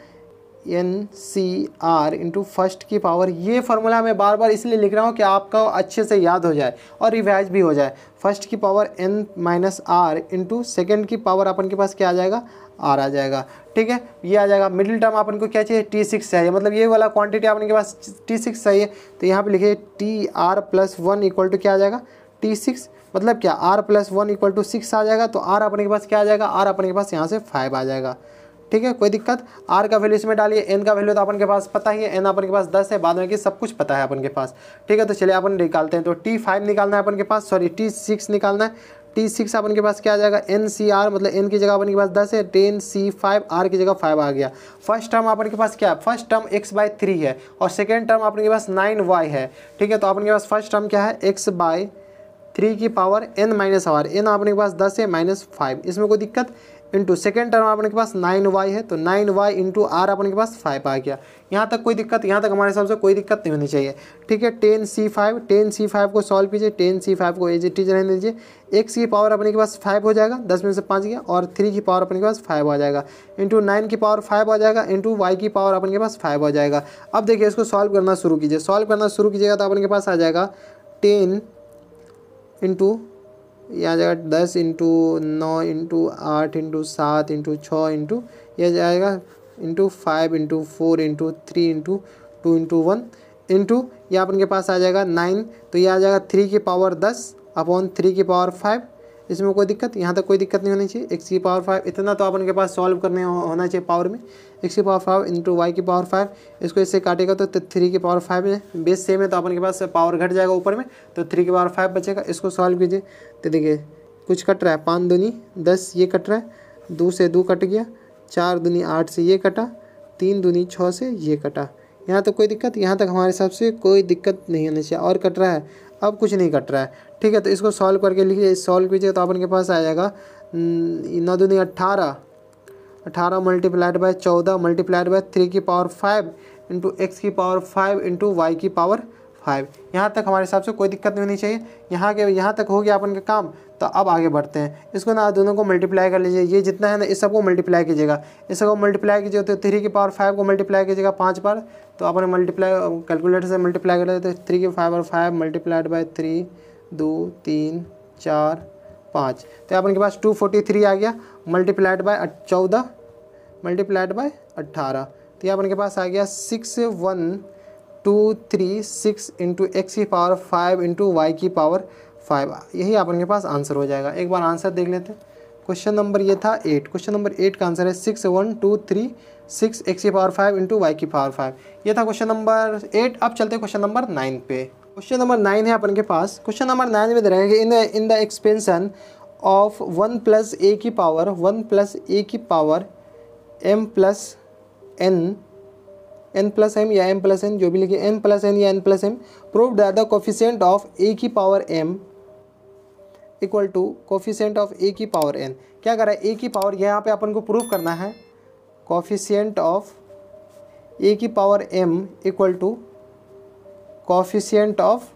NCR इंटू फर्स्ट की पावर। ये फार्मूला मैं बार बार इसलिए लिख रहा हूँ कि आपका अच्छे से याद हो जाए और रिवाइज भी हो जाए। फर्स्ट की पावर N-R इंटू सेकेंड की पावर अपन के पास क्या आ जाएगा, R आ जाएगा। ठीक है, ये आ जाएगा। मिडिल टर्म अपन को क्या चाहिए, T6 चाहिए, मतलब ये वाला क्वांटिटी अपन के पास T6 चाहिए। तो यहाँ पे लिखिए TR+1 इक्वल टू क्या आ जाएगा, T6 मतलब क्या, R+1 इक्वल टू 6 आ जाएगा। तो R अपने के पास क्या आ जाएगा, R अपने के पास यहाँ से 5 आ जाएगा। ठीक है, कोई दिक्कत। R का वैल्यू इसमें डालिए, N का वैल्यू तो अपन के पास पता ही है, N अपन के पास 10 है, बाद में कि सब कुछ पता है अपन के पास। ठीक है, तो चलिए अपन निकालते हैं। तो T5 निकालना है अपन के पास, सॉरी T6 निकालना है। T6 अपन के पास क्या आ जाएगा, NCR मतलब N की जगह अपन के पास 10 है, 10C5 R की जगह 5 आ गया। फर्स्ट टर्म अपन के पास क्या है, फर्स्ट टर्म x/3 है और सेकेंड टर्म अपन के पास 9y है। ठीक है, तो अपन के पास फर्स्ट टर्म क्या है, x/3 की पावर n-r, n अपने के पास 10 है -5, इसमें कोई दिक्कत। इंटू सेकेंड टर्म अपने के पास 9y है तो 9y इंटू r अपने के पास 5 आ गया। यहाँ तक कोई दिक्कत, यहाँ तक हमारे हिसाब से कोई दिक्कत नहीं होनी चाहिए। ठीक है, 10C5 को सॉल्व कीजिए, 10C5 को एज इट इज रहने दीजिए। x की पावर अपने के पास 5 हो जाएगा, 10 में से 5 गया, और 3 की पावर अपने के पास 5 आ जाएगा, इंटू 9 की पावर 5 आ जाएगा, इंटू y की पावर अपने के पास 5 आ जाएगा। अब देखिए इसको सॉल्व करना शुरू कीजिए। सॉल्व करना शुरू कीजिएगा तो अपने के पास आ जाएगा 10 इंटू यह आ जाएगा 10 into 9 into 8 into 7 into 6 into यह जाएगा into 5 into 4 into 3 into 2 into 1 into यह अपन के पास आ जाएगा 9। तो यह आ जाएगा 3 की पावर 10 अपॉन 3 की पावर 5। इसमें कोई दिक्कत, यहाँ तक कोई दिक्कत नहीं होनी चाहिए। x की पावर 5 इतना तो अपन के पास सॉल्व करने होना चाहिए पावर में। x की पावर 5 इंटू y की पावर 5, इसको इससे काटेगा तो 3 की पावर 5 है, बेस सेम है तो अपन के पास पावर घट जाएगा ऊपर में, तो 3 की पावर 5 बचेगा। इसको सॉल्व कीजिए तो देखिए कुछ कट रहा है, 5 दूनी 10 ये कट रहा है, 2 से 2 कट गया, 4 दूनी 8 से ये कटा, 3 दूनी 6 से ये कटा। यहाँ तक कोई दिक्कत, यहाँ तक हमारे हिसाब से कोई दिक्कत नहीं होनी चाहिए। और कट रहा है, अब कुछ नहीं कट रहा है। ठीक है, तो इसको सॉल्व करके लिखिए, सॉल्व कीजिए तो अपन के पास आ जाएगा 9 दूनी 18, 18 मल्टीप्लाइड बाय 14 मल्टीप्लाइड बाय 3 की पावर 5 इंटू एक्स की पावर 5 इंटू वाई की पावर 5। यहाँ तक हमारे हिसाब से कोई दिक्कत नहीं होनी चाहिए। यहाँ तक हो गया अपन का काम। तो अब आगे बढ़ते हैं। इसको ना दोनों को मल्टीप्लाई कर लीजिए, ये जितना है ना इस सबको मल्टीप्लाई कीजिएगा। इस सबको मल्टीप्लाई कीजिए तो 3 की पावर 5 को मल्टीप्लाई कीजिएगा 5 बार। तो अपन मल्टीप्लाई कैलकुलेटर से मल्टीप्लाई कर तो 3 की पावर 5 मल्टीप्लाइड बाय 3 2 3 4 5, तो अपन के पास 243 आ गया मल्टीप्लाइड बाय 14 मल्टीप्लाइड बाय 18। तो ये अपन के पास आ गया 61236 इंटू एक्स की पावर 5 इंटू वाई की पावर 5। यही अपन के पास आंसर हो जाएगा। एक बार आंसर देख लेते हैं। क्वेश्चन नंबर ये था 8। क्वेश्चन नंबर 8 का आंसर है 61236 एक्स की पावर 5 इंटू वाई की पावर 5। ये था क्वेश्चन नंबर 8। अब चलते हैं क्वेश्चन नंबर 9 पे। क्वेश्चन नंबर 9 है अपन के पास। क्वेश्चन नंबर 9 में दे रहे हैं कि in the expansion of 1 plus a की power m plus n plus m या m प्लस n जो भी लिखिए, n प्लस n या n plus m, prove that the coefficient of a की power m equal to coefficient of a की power N. क्या करा है, ए की पावर यहाँ पे अपन को प्रूफ करना है कोफिशिएंट ऑफ ए की power m equal to coefficient of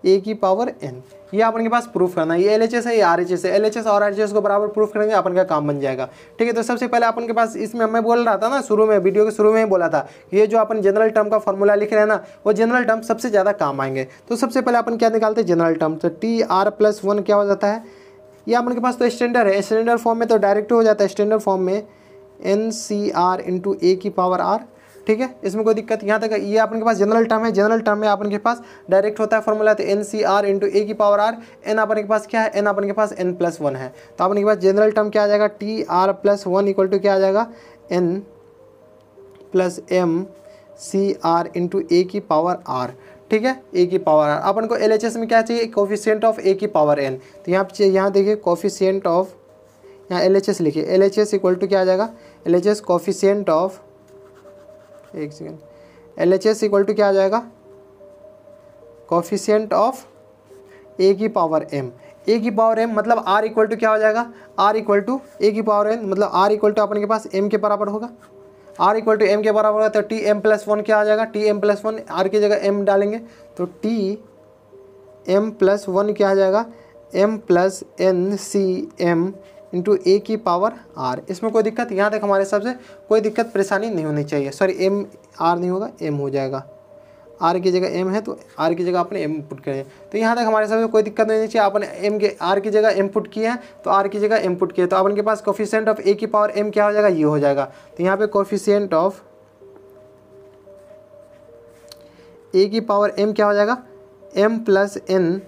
a की पावर एन। ये अपन के पास प्रूफ करना है। ये LHS है, ये RHS है। LHS और RHS को बराबर प्रूफ करेंगे, अपन का काम बन जाएगा। ठीक है, तो सबसे पहले अपन के पास इसमें मैं बोल रहा था ना शुरू में, वीडियो के शुरू में ही बोला था, ये जो अपन जनरल टर्म का फॉर्मूला लिख रहे हैं ना, वो जनरल टर्म सबसे ज़्यादा काम आएंगे। तो सबसे पहले अपन क्या निकालते हैं, जनरल टर्म। तो TR+1 क्या हो जाता है, ये अपन के पास तो स्टैंडर्ड है, स्टैंडर्ड फॉर्म में तो डायरेक्ट हो जाता है, स्टैंडर्ड फॉर्म में NCR इंटू ए की पावर आर। ठीक है, इसमें कोई दिक्कत यहाँ तक। ये अपन के पास जनरल टर्म है, जनरल टर्म में अपन के पास डायरेक्ट होता है फॉर्मूला, तो NCR इंटू ए की पावर आर। एन अपन के पास क्या है, एन अपन के पास n+1 है। तो अपन के पास जनरल टर्म क्या आ जाएगा, TR+1 इक्वल टू क्या आ जाएगा, n+m(CR) इंटू ए की पावर आर। ठीक है, ए की पावर आर। अपन को LHS में क्या चाहिए, कोफिशिएंट ऑफ ए की पावर n। तो यहाँ देखिए कोफिशिएंट ऑफ, यहाँ LHS लिखिए, LHS इक्वल टू क्या आ जाएगा, LHS कोफिशिएंट ऑफ, एक सेकेंड, LHS इक्वल टू क्या आ जाएगा, कोफिशिएंट ऑफ ए की पावर m। ए की पावर m मतलब r इक्वल टू क्या हो जाएगा, r इक्वल टू ए की पावर n, मतलब r इक्वल टू अपन के पास m के बराबर होगा। r इक्वल टू m के बराबर होगा, तो TM+1 क्या आ जाएगा, TM+1 r की जगह m डालेंगे, तो TM+1 क्या आ जाएगा, m+NCm इंटू ए की पावर आर। इसमें कोई दिक्कत, यहाँ तक हमारे हिसाब से कोई दिक्कत परेशानी नहीं होनी चाहिए। सॉरी, m r नहीं होगा, m हो जाएगा, r की जगह m है तो r की जगह आपने m पुट करें। तो यहाँ तक हमारे हिसाब से कोई दिक्कत नहीं होनी चाहिए। आपने m के r की जगह m पुट किया है, तो r की जगह m पुट किया, तो अपन के पास कोफिशिएंट ऑफ a की पावर m क्या हो जाएगा, ये हो जाएगा। तो यहाँ पे कोफिशिएंट ऑफ a की पावर m क्या हो जाएगा, m+NCm।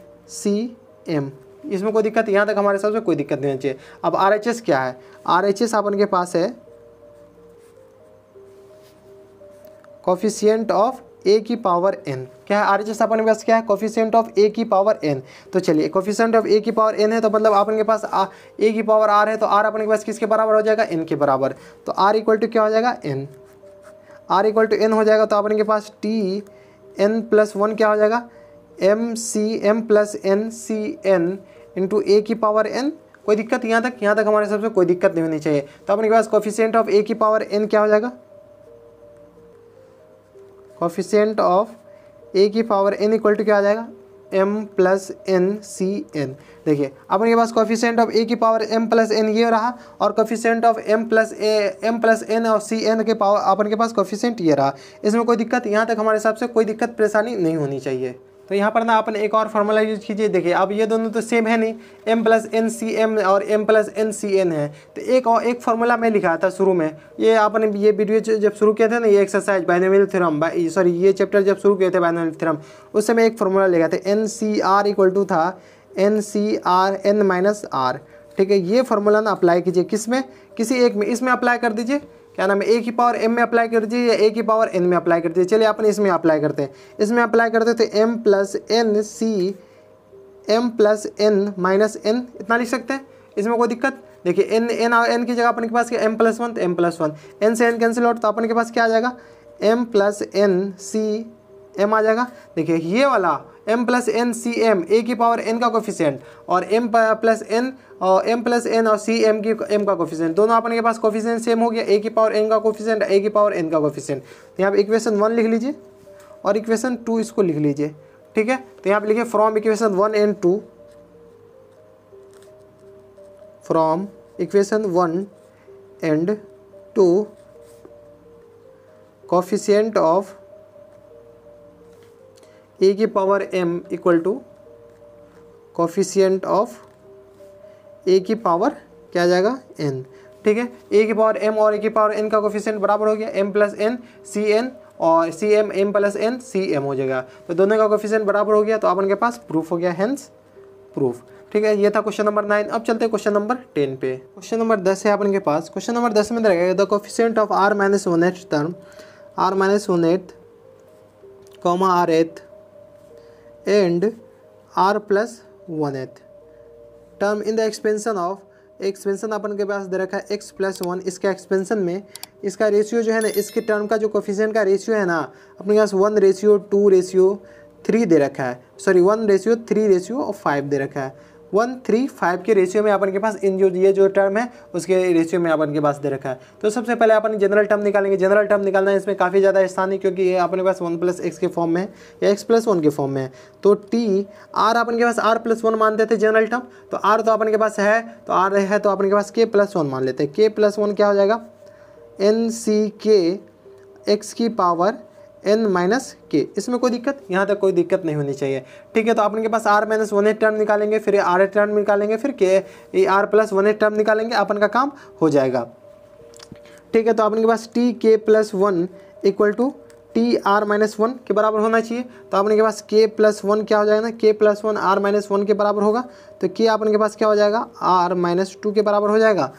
इसमें कोई दिक्कत, यहाँ तक हमारे हिसाब से कोई दिक्कत नहीं होनी चाहिए। अब RHS क्या है, RHS अपन के पास है कोफिशिएंट ऑफ ए की पावर n। क्या है RHS अपन के पास, क्या है, कोफिशिएंट ऑफ ए की पावर n। तो चलिए, कोफिशिएंट ऑफ ए की पावर n है, तो मतलब अपन के पास ए की पावर r है, तो r अपन के पास किसके बराबर हो जाएगा, n के बराबर। तो r इक्वल टू क्या हो जाएगा, n, r equal to n हो जाएगा। तो अपन के पास TN+1 क्या हो जाएगा, m+NCn इंटू ए की पावर n। कोई दिक्कत यहाँ तक हमारे हिसाब से कोई दिक्कत नहीं होनी चाहिए। तो अपने पास कोफिशिएंट ऑफ ए की पावर n क्या हो जाएगा, कोफिशिएंट ऑफ ए की पावर n इक्वल टू क्या आ जाएगा, m+NCn। देखिए अपने के पास कोफिशिएंट ऑफ ए की पावर m+n ये रहा, और कोफिशिएंट ऑफ m+n और cn के पावर अपन के पास कोफिशिएंट ये रहा। इसमें कोई दिक्कत, यहाँ तक हमारे हिसाब से कोई दिक्कत परेशानी नहीं होनी चाहिए। तो यहाँ पर ना अपन एक और फार्मूला यूज कीजिए। देखिए अब ये दोनों तो सेम है नहीं, m+NCm और m+NCn है। तो एक फार्मूला मैं लिखा था शुरू में, ये आपने ये वीडियो जब शुरू किए थे ना, ये एक्सरसाइज बाइनोमियल थ्योरम, सॉरी ये चैप्टर जब शुरू किए थे बाइनोमियल थ्योरम, उस समय एक फार्मूला लिखा था, NCR इक्वल टू था NCRn-r। ठीक है, ये फार्मूला ना अप्लाई कीजिए, किस में, किसी एक में, इसमें अप्लाई कर दीजिए, क्या नाम है, ए की पावर m में अप्लाई कर दीजिए या ए की पावर n में अप्लाई कर दीजिए। चलिए अपन इसमें अप्लाई करते हैं, इसमें अप्लाई करते तो m+n इतना लिख सकते हैं, इसमें कोई दिक्कत। देखिए n और n की जगह अपन के पास क्या, m+1 तो m+1, n से n कैंसिल आउट, तो अपन के पास क्या आ जाएगा, m+NCm आ जाएगा। देखिए ये वाला m+NCm ए की पावर n का कोफिशिएंट, और m+n और m+n और cm की m का कोफिशिएंट, दोनों अपन के पास कोफिशिएंट सेम हो गया, a की पावर n का कोफिशिएंट, a की पावर n का कोफिशिएंट। तो यहाँ पे इक्वेशन 1 लिख लीजिए और इक्वेशन 2 इसको लिख लीजिए। ठीक है, तो यहाँ पे लिखिए from equation 1 and 2, from equation 1 and 2 coefficient of a की power m equal to coefficient of a की पावर क्या आ जाएगा, n। ठीक है, ए की पावर m और ए की पावर n का कोफिशिएंट बराबर हो गया, m+n cn और cm m+n cm हो जाएगा। तो दोनों का कोफिशिएंट बराबर हो गया, तो अपन के पास प्रूफ हो गया, हेंस प्रूफ। ठीक है, ये था क्वेश्चन नंबर 9। अब चलते हैं क्वेश्चन नंबर 10 पे। क्वेश्चन नंबर 10 है अपन के पास। क्वेश्चन नंबर 10 में रहेगा the coefficient of r-1th term r-1th, r8 and r+1th term in the expansion of, expansion अपन के पास दे रखा है x+1। इसका एक्सपेंशन में इसका रेशियो जो है ना, इसके टर्म का जो कोफिशिएंट का रेशियो है ना, अपने पास 1:2:3 दे रखा है, सॉरी 1:3:5 दे रखा है, 1:3:5 के रेशियो में अपन के पास इन ये जो टर्म है उसके रेशियो में अपन के पास दे रखा है। तो सबसे पहले अपन जनरल टर्म निकालेंगे। जनरल टर्म निकालना है, इसमें काफ़ी ज़्यादा आसान है क्योंकि ये अपने पास 1 + x के फॉर्म में है या x+1 के फॉर्म में है। तो टी आर अपन के पास r+1 मानते थे जनरल टर्म, तो r तो अपन के पास है, तो r है तो अपन के पास k+1 मान लेते हैं। k+1 क्या हो जाएगा, NCK x⁻n - k। इसमें कोई दिक्कत, यहाँ तक कोई दिक्कत नहीं होनी चाहिए, ठीक है। तो अपन के पास r-1 टर्म निकालेंगे, फिर r टर्म निकालेंगे, फिर r+1 टर्म निकालेंगे, अपन का काम हो जाएगा, ठीक है। तो अपन के पास tk+1 = tr-1 के बराबर होना चाहिए। तो अपन के पास k+1 क्या हो जाएगा ना, k+1 r-1 के बराबर होगा। तो k अपन के पास क्या हो जाएगा, r-2 के बराबर हो जाएगा,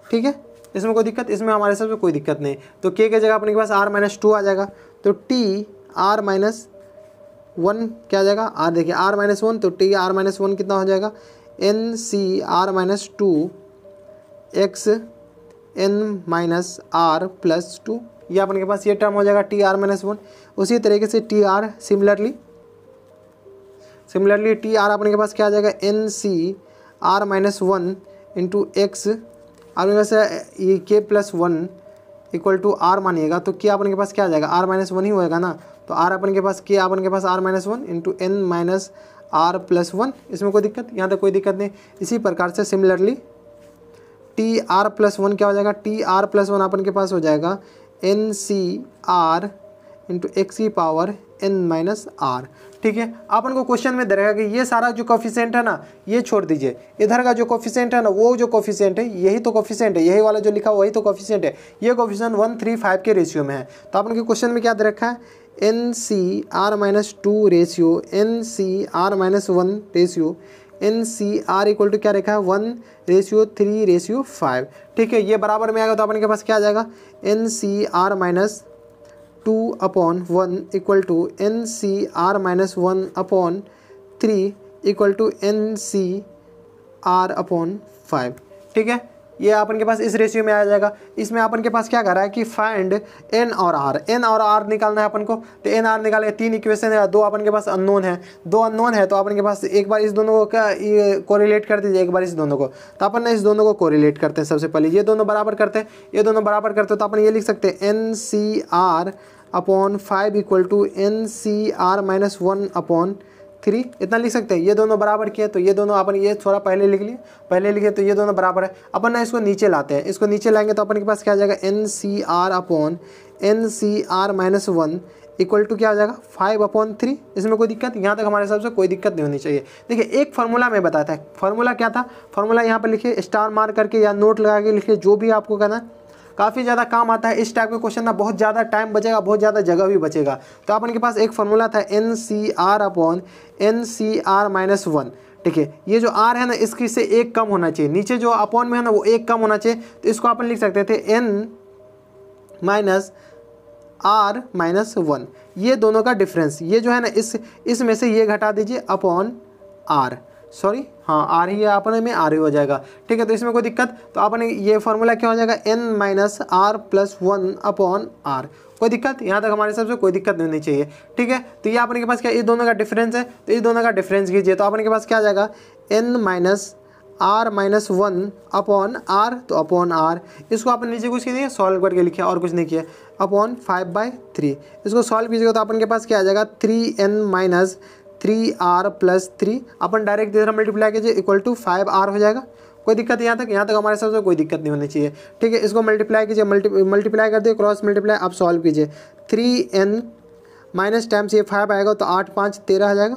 ठीक है। इसमें कोई दिक्कत, इसमें हमारे हिसाब से कोई दिक्कत नहीं। तो k के जगह अपने के पास r-2 आ जाएगा। तो t r-1 क्या आ जाएगा, r देखिए r-1, तो t r-1 कितना हो जाएगा, NCr-2 xn-r+2। ये अपन के पास ये टर्म हो जाएगा t r-1। उसी तरीके से T R similarly T R अपने के पास क्या आ जाएगा, NCr-1 × x अपने पास ये k+1 = r मानिएगा। तो k अपन के पास क्या आ जाएगा, r-1 ही होएगा ना। तो r अपन के पास k अपन के पास r-1 × n-r+1। इसमें कोई दिक्कत, यहाँ तक कोई दिक्कत नहीं। इसी प्रकार से सिमिलरली tr+1 क्या हो जाएगा, tr+1 अपन के पास हो जाएगा NCr × x⁻n-r, ठीक है। अपन को क्वेश्चन में दे रहेगा कि ये सारा जो कोफिशिएंट है ना ये छोड़ दीजिए, इधर का जो कोफिशिएंट है ना वो जो कोफिशिएंट है यही तो कोफिशिएंट है, यही वाला जो लिखा वही तो कोफिशिएंट है। ये कोफिशिएंट 1:3:5 के रेशियो में है। तो अपन के क्वेश्चन में क्या दे रखा है, NCr-2 ratio, NCr-1 ratio, NCr = क्या रखा है, 1:3:5, ठीक है। ये बराबर में आएगा तो अपन के पास क्या आ जाएगा, NCr-2/1 = NCr-1/3 = NCr/5, ठीक है। ये अपन के पास इस रेशियो में आ जाएगा। इसमें अपन के पास क्या कर रहा है कि फाइंड n और r निकालना है अपन को। तो n r निकाले, 3 इक्वेशन है, 2 अपन के पास अननोन है, 2 अननोन है। तो अपन के पास एक बार इस दोनों को क्या कोरिलेट कर दीजिए, एक बार इस दोनों को। तो अपन इस दोनों को कोरिलेट करते हैं। सबसे पहले ये दोनों बराबर करते हैं, ये दोनों बराबर करते हैं। तो अपन ये लिख सकते हैं NCr/5 = NCr-1/3, इतना लिख सकते हैं। ये दोनों बराबर किए तो ये दोनों अपन ये थोड़ा पहले लिख लिए, तो ये दोनों बराबर है। अपन ना इसको नीचे लाते हैं, इसको नीचे लाएंगे तो अपन के पास क्या आ जाएगा, NCr/NCr-1 = क्या आ जाएगा, 5/3। इसमें कोई दिक्कत, यहाँ तक हमारे हिसाब से कोई दिक्कत नहीं होनी चाहिए। देखिए एक फार्मूला में बताता है, फार्मूला क्या था, फार्मूला यहाँ पर लिखिए, स्टार मार्क करके या नोट लगा के लिखिए, जो भी आपको करना है, काफ़ी ज़्यादा काम आता है। इस टाइप के क्वेश्चन ना बहुत ज़्यादा टाइम बचेगा, बहुत ज़्यादा जगह भी बचेगा। तो अपन के पास एक फार्मूला था NCr/NCr-1, ठीक है। ये जो r है ना इसकी से एक कम होना चाहिए, नीचे जो अपॉन में है ना वो एक कम होना चाहिए। तो इसको अपन लिख सकते थे n-r-1, ये दोनों का डिफरेंस, ये जो है ना इसमें से ये घटा दीजिए अपॉन r, सॉरी हाँ आर ही अपने में आर ही हो जाएगा, ठीक है। तो इसमें कोई दिक्कत, तो अपने ये फार्मूला क्या हो जाएगा, n-r+1/r, कोई दिक्कत, यहाँ तक हमारे हिसाब से कोई दिक्कत नहीं होनी चाहिए, ठीक है। तो ये अपने के पास क्या, इस दोनों का डिफरेंस है, तो इस दोनों का डिफरेंस कीजिए। तो अपने के पास क्या आ जाएगा, n-r-1/r, तो अपॉन r, इसको अपन नीचे कुछ नहीं सॉल्व करके लिखे और कुछ नहीं किया, अपॉन 5/3। इसको सॉल्व कीजिएगा तो अपन के पास क्या आ जाएगा, 3n-3r+3, अपन डायरेक्ट इधर मल्टीप्लाई कीजिए = 5r हो जाएगा। कोई दिक्कत यहाँ तक हमारे हिसाब से कोई दिक्कत नहीं होनी चाहिए, ठीक है। इसको मल्टीप्लाई कीजिए, मल्टीप्लाई कर दिए, क्रॉस मल्टीप्लाई, आप सॉल्व कीजिए। 3n माइनस टाइम्स ये 5 आएगा तो 8×5 = 13 आ जाएगा,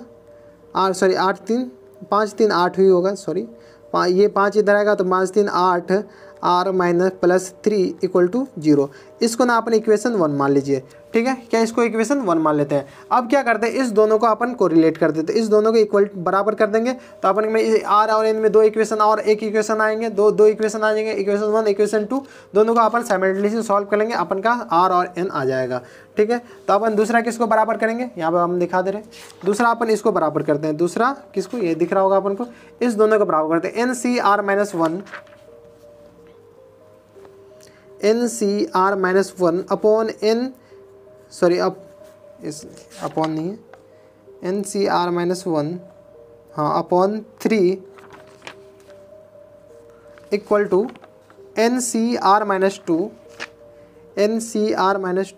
8×3 8 ही होगा, सॉरी ये 5 इधर आएगा तो 5×3 8, r-+3 = 0। इसको ना अपन इक्वेशन 1 मान लीजिए, ठीक है। क्या इसको इक्वेशन 1 मान लेते हैं। अब क्या करते हैं, इस दोनों को अपन को रिलेट कर देते हैं, इस दोनों को इक्वल बराबर कर देंगे। तो अपन में r और n में 2 इक्वेशन और एक इक्वेशन आएंगे, दो इक्वेशन आ जाएंगे, इक्वेशन 1 इक्वेशन 2, दोनों को अपन साइमल्टेनियसली सॉल्व कर लेंगे, अपन का r और n आ जाएगा, ठीक है। तो अपन दूसरा किसको बराबर करेंगे, यहाँ पर हम दिखा दे रहे हैं, दूसरा अपन इसको बराबर करते हैं। दूसरा किसको, ये दिख रहा होगा अपन को, इस दोनों को बराबर करते हैं। NCr-1 अपॉन n, सॉरी अब इस अपॉन नहीं है, NCr-1 हाँ upon 3 equal to N C R minus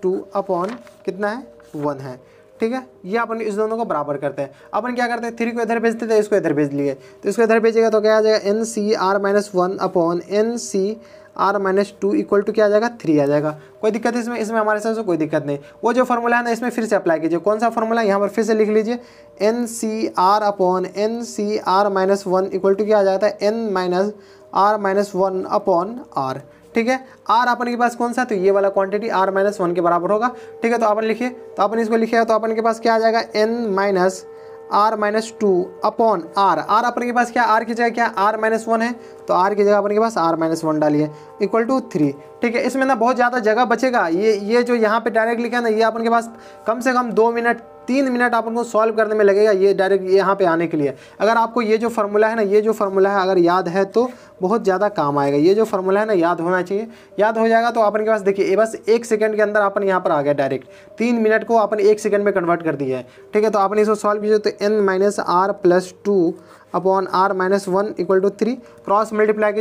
two upon कितना है 1 है, ठीक है। ये अपन इस दोनों को बराबर करते हैं। अपन क्या करते हैं 3 को इधर भेजते थे, इसको इधर भेज लिए, तो इसको इधर भेजेगा तो क्या आ जाएगा N C R minus 1 upon N C R minus 2 equal to क्या आ जाएगा 3 आ जाएगा। कोई दिक्कत है इसमें हमारे हिसाब से कोई दिक्कत नहीं। वो जो फॉर्मूला है ना इसमें फिर से अप्लाई कीजिए। कौन सा फॉर्मूला यहाँ पर फिर से लिख लीजिए, N C R upon N C R minus 1 equal to क्या आ जाता है N minus are minus 1 upon R, ठीक है। आर अपन के पास कौन सा, तो ये वाला क्वांटिटी आर माइनस 1 के बराबर होगा, ठीक है। तो अपन लिखिए, तो अपन इसको लिखिए तो अपन के पास क्या आ जाएगा n minus are minus 2 upon r. R अपन के पास क्या, आर की जगह क्या आर माइनस 1 है, तो आर की जगह अपन के पास आर माइनस 1 डालिए इक्वल टू 3, ठीक है। इसमें ना बहुत ज़्यादा जगह बचेगा। ये जो यहाँ पे डायरेक्ट लिखा है ना, ये अपन के पास कम से कम 2 मिनट 3 मिनट अपन को सॉल्व करने में लगेगा, ये डायरेक्ट यहाँ पे आने के लिए। अगर आपको ये जो फार्मूला है ना, ये जो फार्मूला है अगर याद है तो बहुत ज़्यादा काम आएगा। ये जो फार्मूला है ना याद होना चाहिए, याद हो जाएगा तो अपन के पास देखिए बस 1 सेकंड के अंदर अपन यहाँ पर आ गया डायरेक्ट। 3 मिनट को अपन 1 सेकंड में कन्वर्ट कर दिया है, ठीक है। तो अपन इसको सॉल्व कीजिए तो N minus R plus 2 upon R minus 1 equal to 3। Cross multiply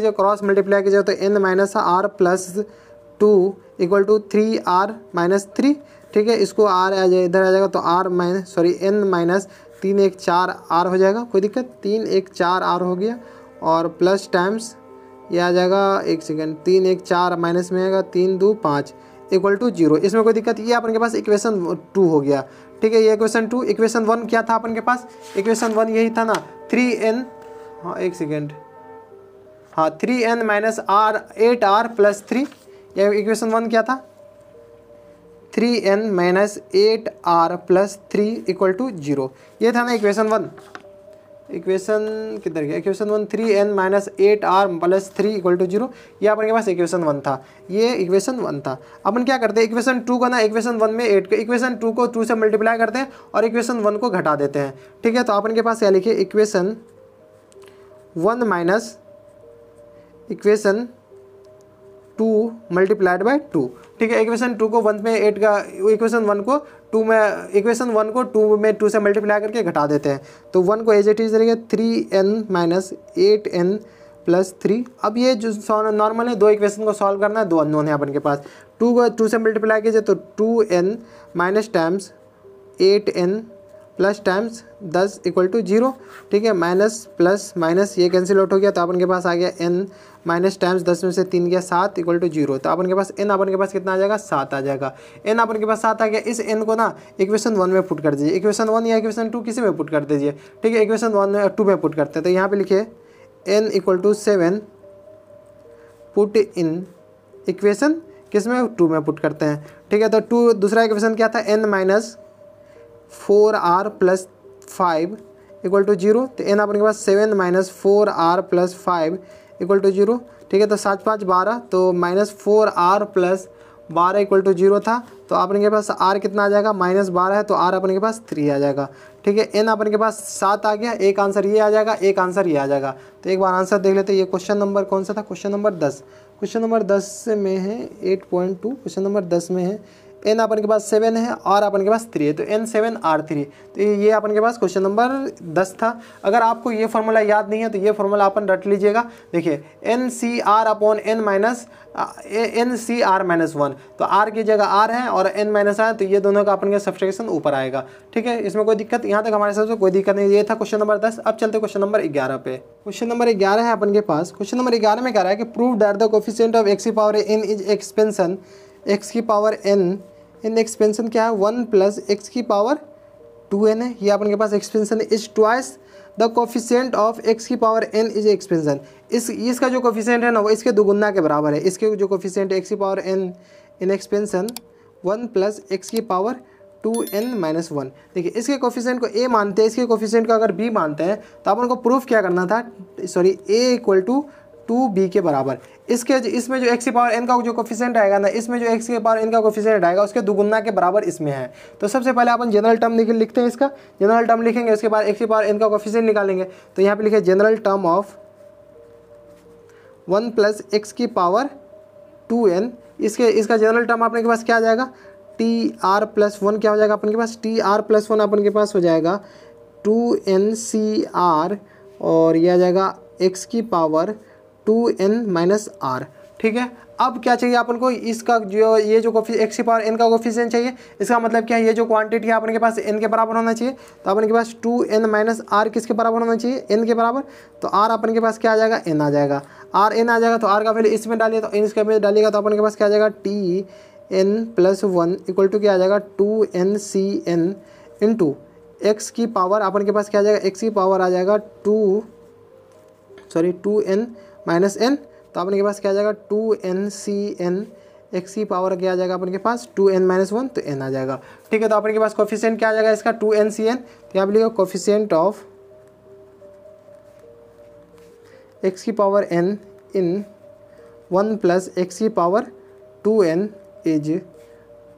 कीजिए तो N minus R plus 2 equal to 3 R minus 3, ठीक है। इसको आर आ जाए इधर आ जाएगा तो R minus N minus 3 1 4 R हो जाएगा, कोई दिक्कत 3 1 4 आर हो गया, और प्लस टाइम्स ये आ जाएगा 1 सेकेंड 3 1 4 माइनस में आएगा 3 2 5 इक्वल टू 0। इसमें कोई दिक्कत, ये अपन के पास इक्वेशन 2 हो गया, ठीक है। ये इक्वेशन 2, इक्वेशन 1 क्या था अपन के पास, इक्वेशन 1 यही था ना 3n, हाँ 1 सेकेंड, हाँ 3n minus are 8r plus 3, ये इक्वेशन 1 क्या था 3n minus 8r plus 3 equal to 0, ये था ना इक्वेशन 1। इक्वेशन किधर गया, equation 1 3n minus 8r plus 3 equal to 0, ये अपन के पास इक्वेशन 1 था, ये इक्वेशन 1 था। अपन क्या करते हैं इक्वेशन 2 को ना इक्वेशन 1 में ऐड कर, इक्वेशन 2 को 2 से मल्टीप्लाई करते हैं और इक्वेशन 1 को घटा देते हैं, ठीक है। तो अपन के पास क्या लिखिए equation 1 minus equation 2 multiplied by 2, ठीक है। इक्वेशन 2 को 1 में ऐड का, इक्वेशन 1 को 2 में, इक्वेशन 1 को 2 में 2 से मल्टीप्लाई करके घटा देते हैं, तो 1 को एज इट इज रहेगा 3n माइनस 8n प्लस 3। अब ये जो नॉर्मल है, 2 इक्वेशन को सॉल्व करना है, 2 अननोन है अपन के पास। 2 को 2 से मल्टीप्लाई कीजिए तो 2n minus times 8n plus times 10 equal to 0, ठीक है। माइनस प्लस माइनस ये कैंसिल आउट हो गया, तो अपन के पास आ गया n माइनस टाइम्स 10 में से 3 गया 7 इक्वल टू 0। तो अपन के पास n अपन के पास कितना आ जाएगा 7 आ जाएगा। n अपन के पास 7 आ गया। इस n को ना इक्वेशन 1 में पुट कर दीजिए, इक्वेशन 1 या इक्वेशन 2 किसी में पुट कर दीजिए, ठीक है। इक्वेशन 2 में पुट करते हैं, तो यहाँ पे लिखिए n equal to 7 put in equation किस में 2 में पुट करते हैं, ठीक है। तो 2 दूसरा इक्वेशन क्या था n minus 4r plus 5 equal to 0, तो n अपन के पास 7 minus 4r plus 5 equal to 0, ठीक है। तो 7 5 12, तो minus 4r plus 12 equal to 0 था, तो अपन के पास r कितना आ जाएगा माइनस 12 है, तो r अपन के पास 3 आ जाएगा, ठीक है। n अपन के पास 7 आ गया, एक आंसर ये आ जाएगा, एक आंसर ये आ जाएगा। तो एक बार आंसर देख लेते हैं। ये क्वेश्चन नंबर कौन सा था, क्वेश्चन नंबर 10, क्वेश्चन नंबर 10 में है 8.2, क्वेश्चन नंबर 10 में है n अपन के पास 7 है, r अपन के पास 3 है, तो n 7 r 3, तो ये अपन के पास क्वेश्चन नंबर 10 था। अगर आपको ये फार्मूला याद नहीं है तो ये फार्मूला अपन रट लीजिएगा। देखिए N C R upon N minus N C R minus 1, तो r की जगह r है और n माइनस r, तो ये दोनों का अपन का सब्सट्रैक्शन ऊपर आएगा, ठीक है। इसमें कोई दिक्कत, यहाँ तक हमारे साथ कोई दिक्कत नहीं। ये था क्वेश्चन नंबर 10। अब चलते क्वेश्चन नंबर 11 पे। क्वेश्चन नंबर 11 है अपन के पास। क्वेश्चन नंबर 11 में कह रहा है कि prove that the coefficient of x की power n is expansion x की पावर n इन एक्सपेंशन क्या है 1 प्लस x की पावर 2n है। ये अपन के पास expansion is twice the coefficient of x की पावर n इज एक्सपेंशन। इसका जो कोफिशिएंट है ना वो इसके दुगुना के बराबर है। इसके जो कोफिशिएंट है x की power n in expansion 1 plus x की पावर 2n माइनस 1। देखिए इसके कोफिशिएंट को a मानते हैं, इसके कोफिशिएंट को अगर b मानते हैं, तो अपन को प्रूफ क्या करना था, sorry a equal to 2b के बराबर। इसमें जो x की पावर n का जो कोफिशिएंट आएगा ना, इसमें जो x की पावर n का कोफिशिएंट आएगा उसके दुगुना के बराबर इसमें है। तो सबसे पहले अपन जनरल टर्म लिखते हैं, इसका जनरल टर्म लिखेंगे, उसके बाद x की पावर n का कोफिशिएंट निकालेंगे। तो यहाँ पे लिखे general term of 1 plus x की पावर 2n। इसका जनरल टर्म अपने के पास क्या आ जाएगा, टी आर प्लस 1 क्या हो जाएगा अपन के पास, टी आर प्लस 1 अपन के पास हो जाएगा 2n सी आर, और यह आ जाएगा x की पावर 2n माइनस आर। ठीक है, अब क्या चाहिए अपन को, इसका जो ये जो एक्स की पावर n का कोफिशिएंट चाहिए। इसका मतलब क्या है, ये जो क्वांटिटी है अपन के पास n के बराबर होना चाहिए, तो अपन के पास 2n माइनस आर किसके बराबर होना चाहिए, n के बराबर। तो r अपन के पास क्या आ जाएगा, n आ जाएगा, r n आ जाएगा। तो r का वैल्यू इसमें डालिए, तो n इसके में डालिएगा तो अपन के पास क्या आ जाएगा, Tn+1 इक्वल टू क्या आ जाएगा 2nCn इंटू एक्स की पावर अपन के पास क्या आ जाएगा, x की पावर आ जाएगा 2n माइनस n। तो अपन के पास क्या आ जाएगा 2nCn, x की पावर क्या आ जाएगा अपन के पास 2n माइनस 1, तो n आ जाएगा। ठीक है, तो अपन के पास कोफिशिएंट क्या आ जाएगा इसका 2nCn। तो यहाँ पे लिखो कोफिशिएंट ऑफ x की पावर n इन 1 प्लस x की पावर 2n इज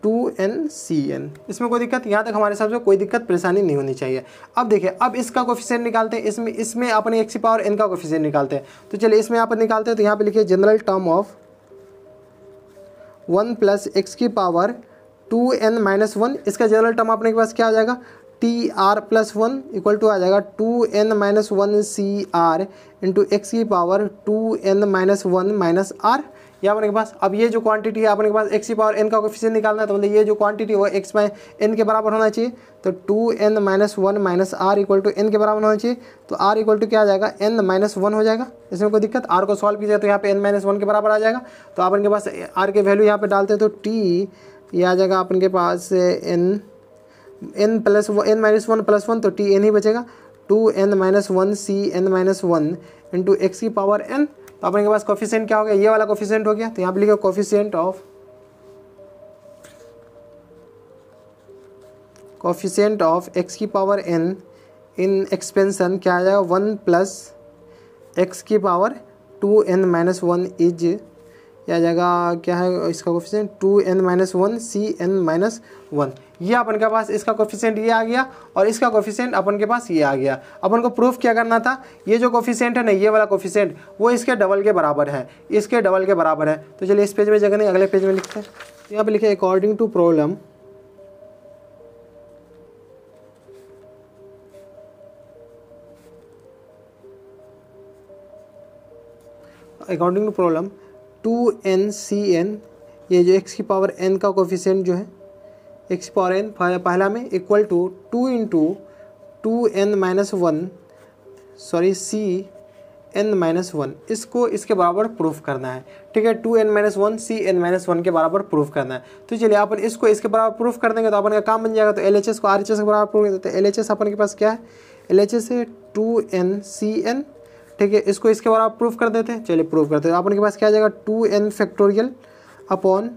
2nCn। इसमें कोई दिक्कत, यहाँ तक हमारे हिसाब से कोई दिक्कत परेशानी नहीं होनी चाहिए। अब देखिए, अब इसका कोफिशिएंट निकालते हैं, इसमें अपने x की पावर n का कोफिशिएंट निकालते हैं। तो चलिए इसमें यहाँ पर निकालते हैं, तो यहाँ पे लिखिए general term of 1 plus x की पावर 2n माइनस 1। इसका जनरल टर्म अपने के पास क्या आ जाएगा, TR+1 इक्वल टू आ जाएगा 2n minus 1 CR into x की power 2n minus 1 minus R। ये अपने के पास, अब ये जो क्वांटिटी है अपने के पास x की पावर n का कोफिशिएंट निकालना है, तो मतलब ये जो क्वांटिटी वो x बाय n के बराबर होना चाहिए। तो 2n minus 1 minus r equal to n के बराबर होना चाहिए। तो r इक्वल टू क्या आ जाएगा, n माइनस 1 हो जाएगा। इसमें कोई दिक्कत, r को सॉल्व कीजिए तो यहाँ पे n माइनस 1 के बराबर आ जाएगा। तो अपन के पास r के वैल्यू यहाँ पे डालते हैं, तो t ये आ जाएगा अपन के पास n माइनस 1 प्लस 1, तो tn ही बचेगा। 2n minus 1 cn minus 1 into x की पावर n। तो अपने के पास कोफिशिएंट क्या हो गया, ये वाला कोफिशिएंट हो गया। तो यहाँ पे लिखो कोफिशिएंट ऑफ एक्स की पावर n इन एक्सपेंशन क्या आ जाएगा 1 प्लस एक्स की पावर 2n माइनस 1 इज, क्या आ जाएगा, क्या है इसका coefficient 2n minus 1 cn minus 1। ये अपन के पास इसका कोफिशिएंट ये आ गया, और इसका कोफिशिएंट अपन के पास ये आ गया। अपन को प्रूफ क्या करना था, ये जो कोफिशिएंट है ना, ये वाला कोफिशिएंट वो इसके डबल के बराबर है, इसके डबल के बराबर है। तो चलिए इस पेज में जगह नहीं, अगले पेज में लिखते हैं। यहाँ पे लिखे according to problem according to problem 2nCn, ये जो x की पावर n का कोफिशिएंट जो है x की पावर n पहला में equal to 2 into 2n minus 1 cn minus 1, इसको इसके बराबर प्रूफ करना है। ठीक है, 2n माइनस 1 cn माइनस 1 के बराबर प्रूफ करना है। तो चलिए अपन इसको इसके बराबर प्रूफ कर देंगे तो अपन का काम बन जाएगा। तो LHS को RHS के बराबर प्रूफ देते हैं। LHS अपन के पास क्या है, LHS है 2nCn। ठीक है, इसको इसके बराबर प्रूफ कर देते हैं। चलिए प्रूफ करते हैं। अपन के पास क्या आ जाएगा 2n factorial upon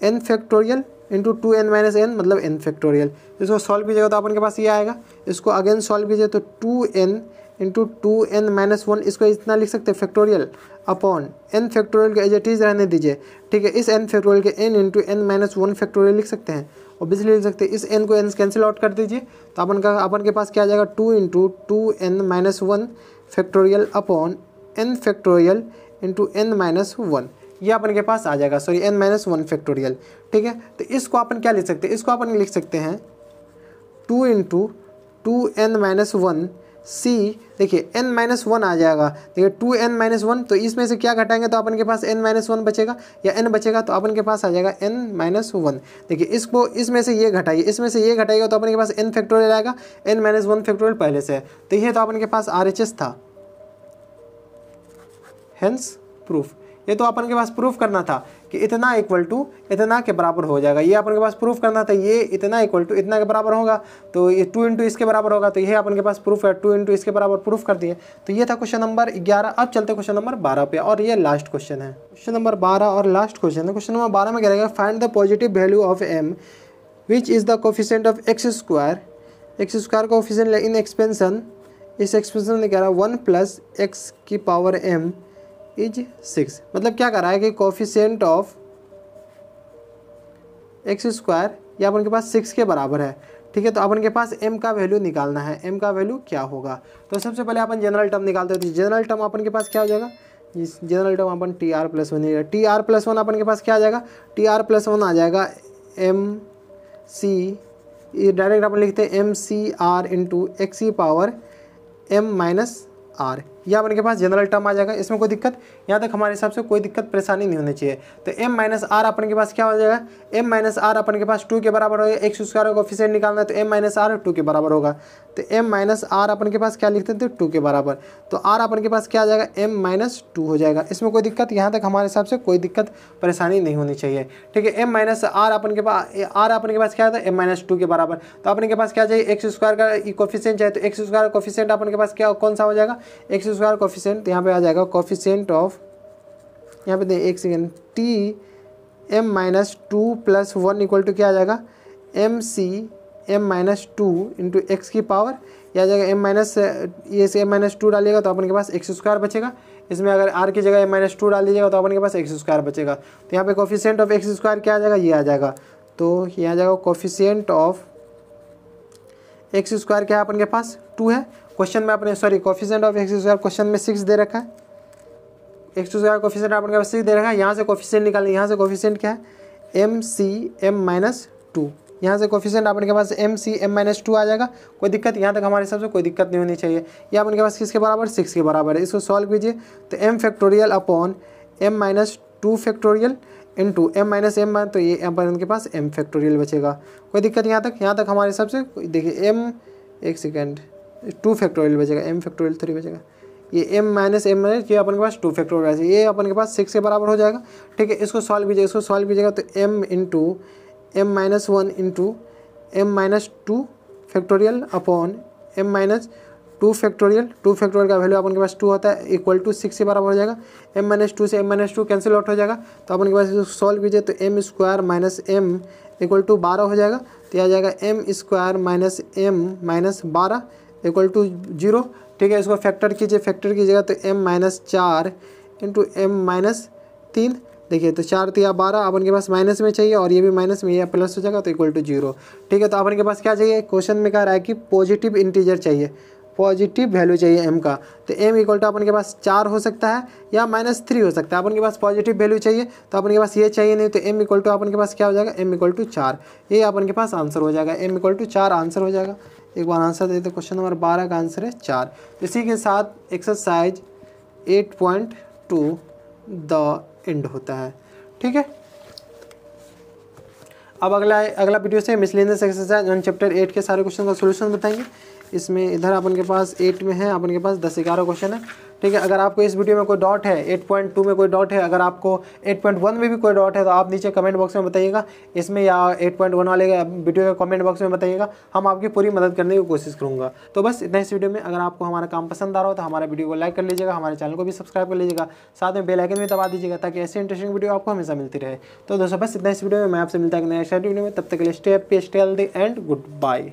n factorial into 2n minus n मतलब n फैक्टोरियल। इसको सॉल्व कीजिएगा तो अपन के पास ये आएगा। इसको अगेन सॉल्व कीजिए तो 2n इंटू 2n माइनस 1, इसको इतना लिख सकते हैं फैक्टोरियल अपॉन n फैक्टोरियल को एज इट इज रहने दीजिए। ठीक है, इस n फैक्टोरियल के n into n minus 1 factorial लिख सकते हैं, ऑब्वियसली लिख सकते हैं। इस n को n कैंसिल आउट कर दीजिए तो अपन के पास क्या आ जाएगा 2 into 2n minus 1 factorial upon n factorial into n minus 1, ये अपन के पास आ जाएगा, सॉरी n माइनस 1 फैक्टोरियल। ठीक है, तो इसको अपन क्या लिख सकते हैं, इसको अपन लिख सकते हैं 2 इंटू 2n माइनस 1 c, देखिए n माइनस 1 आ जाएगा। देखिए 2n माइनस 1, तो इसमें से क्या घटाएंगे तो अपन के पास n माइनस 1 बचेगा या n बचेगा, तो अपन के पास आ जाएगा n माइनस 1। देखिए इसको इसमें से ये घटाइए, इसमें से ये घटाइएगा तो अपन के पास n फैक्टोरियल आएगा, n माइनस 1 फैक्टोरियल पहले से है। तो ये तो अपन के पास RHS था, हेंस प्रूफ। ये तो अपन के पास प्रूफ करना था कि इतना इक्वल टू इतना के बराबर हो जाएगा, ये अपन के पास प्रूफ करना था। ये इतना इक्वल टू इतना के बराबर होगा, तो ये 2 इंटू इसके बराबर होगा, तो ये अपन के पास प्रूफ है, 2 इंटू इसके बराबर प्रूफ कर दिए। तो ये था क्वेश्चन नंबर 11। अब चलते क्वेश्चन नंबर 12 पे, और ये लास्ट क्वेश्चन है। क्वेश्चन नंबर 12 और लास्ट क्वेश्चन है। क्वेश्चन नंबर 12 में क्या रहेगा, find the positive value of m which is the coefficient of x square का कोफिशिएंट इन एक्सपेंशन। इस एक्सपेंशन में क्या रहा है 1 प्लस एक्स की पावर m इज 6, मतलब क्या कर रहा है कि कोफिशिएंट ऑफ एक्स स्क्वायर ये अपन के पास 6 के बराबर है। ठीक है, तो अपन के पास m का वैल्यू निकालना है, m का वैल्यू क्या होगा। तो सबसे पहले अपन जनरल टर्म निकालते हैं। तो जनरल टर्म अपन के पास क्या हो जाएगा, इस जनरल टर्म अपन TR+1 TR+1 अपन के पास क्या आ जाएगा, TR+1 आ जाएगा MC, डायरेक्ट अपन लिखते हैं MCR इंटू एक्स की पावर m माइनस r। ये अपन के पास जनरल टर्म आ जाएगा, इसमें कोई दिक्कत, यहाँ तक हमारे हिसाब से कोई दिक्कत परेशानी नहीं होनी चाहिए। तो m माइनस आर अपन के पास क्या हो जाएगा, m माइनस आर अपन के पास 2 के बराबर होगा, एक्स स्क्वायर का कोफिशिएंट निकालना है तो m माइनस आर 2 के बराबर होगा। तो m माइनस आर अपन के पास क्या लिखते थे 2 के बराबर, तो r अपन के पास क्या आ जाएगा m माइनस 2 हो जाएगा। इसमें कोई दिक्कत, यहाँ तक हमारे हिसाब से कोई दिक्कत परेशानी नहीं होनी चाहिए, ठीक है। m माइनस आर अपन के पास क्या था m माइनस 2 के बराबर, तो अपन के पास क्या चाहिए एक्स स्क्वायर का कोफिशिएंट चाहिए, तो एक्स स्क्वायर कोफिशिएंट अपन के पास क्या कौन सा हो जाएगा एक्स स्क्वायर कोफिशिएंट, यहाँ पे आ जाएगा कोफिशिएंट ऑफ, यहाँ पे दें एक second, T m minus 2 plus 1 equal to क्या आ जाएगा M C m minus 2 into x की पावर, यह आ जाएगा m माइनस, ये से m माइनस 2 डालिएगा तो अपन के पास एक्स स्क्वायर बचेगा। इसमें अगर r की जगह m माइनस 2 डाल दीजिएगा तो अपन के पास एक्स स्क्वायर बचेगा। तो यहाँ पे कोफिशिएंट ऑफ एक्स स्क्वायर क्या आ जाएगा, ये आ जाएगा, तो ये आ जाएगा कोफिशिएंट ऑफ एक्स स्क्वायर क्या है अपन के पास 2 है, क्वेश्चन में अपने sorry coefficient of x square question में 6 दे रखा है, एक्स स्क्वायर कोफिशिएंट अपन के पास 6 दे रखा है। यहाँ से कोफिशिएंट निकालें, यहाँ से कोफिशिएंट क्या है एम सी एम माइनस 2, यहाँ से कोफिशिएंट अपन के पास एम सी एम माइनस 2 आ जाएगा, कोई दिक्कत, यहाँ तक हमारे हिसाब से कोई दिक्कत नहीं होनी चाहिए। ये अपन के पास किसके बराबर 6 के बराबर है, इसको सॉल्व कीजिए तो M factorial upon M minus 2 factorial into M minus M, तो ये अपन के पास एम फैक्टोरियल बचेगा, कोई दिक्कत यहाँ तक हमारे हिसाब से। देखिए एम एक सेकेंड 2 फैक्टोरियल बचेगा, एम फैक्टोरियल 3 बचेगा, ये m माइनस एम माइनस ये अपन के पास 2 फैक्टोरियल, ये अपन के पास 6 के बराबर हो जाएगा, ठीक है। इसको सॉल्व कीजिए, इसको सॉल्व कीजिएगा तो m into M minus 1 into M minus 2 factorial upon M minus 2 factorial, 2 factorial का वैल्यू अपन के पास 2 होता है इक्वल टू 6 के बराबर हो जाएगा। m माइनस 2 से m माइनस 2 कैंसिल आउट हो जाएगा, तो अपन के पास इसको सॉल्व कीजिए तो m square minus m equal to 12 हो जाएगा। तो यह आ जाएगा m square minus m minus 12 equal to 0, ठीक है। इसको फैक्टर कीजिएगा तो m minus 4 into M minus 3, देखिए तो 4 3 12 अपन के पास माइनस में चाहिए और ये भी माइनस में, ये प्लस हो जाएगा तो इक्वल टू 0, ठीक है। तो अपन के पास क्या चाहिए, क्वेश्चन में कह रहा है कि पॉजिटिव इंटीजर चाहिए, पॉजिटिव वैल्यू चाहिए m का, तो m इक्वल टू अपन के पास 4 हो सकता है या माइनस 3 हो सकता है। अपन के पास पॉजिटिव वैल्यू चाहिए तो अपन के पास ये चाहिए नहीं, तो m इक्वल टू अपन के पास क्या हो जाएगा m इक्वल टू 4, ये अपन के पास आंसर हो जाएगा, m इक्वल टू 4 आंसर हो जाएगा। एक बार आंसर दे देते, क्वेश्चन नंबर 12 का आंसर है 4। इसी के साथ एक्सरसाइज 8.2 द एंड होता है, ठीक है। अब अगला वीडियो से मिसलेनियस एक्सरसाइज ऑन चैप्टर 8 के सारे क्वेश्चन का सोल्यूशन बताएंगे। इसमें इधर अपन के पास 8 में है, अपन के पास 10-11 क्वेश्चन है, ठीक है। अगर आपको इस वीडियो में कोई डाउट है, 8.2 में कोई डाउट है, अगर आपको 8.1 में भी कोई डाउट है तो आप नीचे कमेंट बॉक्स में बताइएगा इसमें, या 8.1 वाले वीडियो के कमेंट बॉक्स में बताइएगा, हम आपकी पूरी मदद करने की कोशिश करूँगा। तो बस इतना इस वीडियो में। अगर आपको हमारा काम पसंद आ रहा हो तो हमारे वीडियो को लाइक कर लीजिएगा, हमारे चैनल को भी सब्सक्राइब कर लीजिएगा, साथ में बेल आइकन भी दबा दीजिएगा ताकि ऐसी इंटरेस्टिंग वीडियो आपको हमेशा मिलती रहे। तो दोस्तों बस इतना इस वीडियो में, मैं आपसे मिलता है नेक्स्ट वीडियो में, तब तक के लिए stay happy, stay healthy and good bye.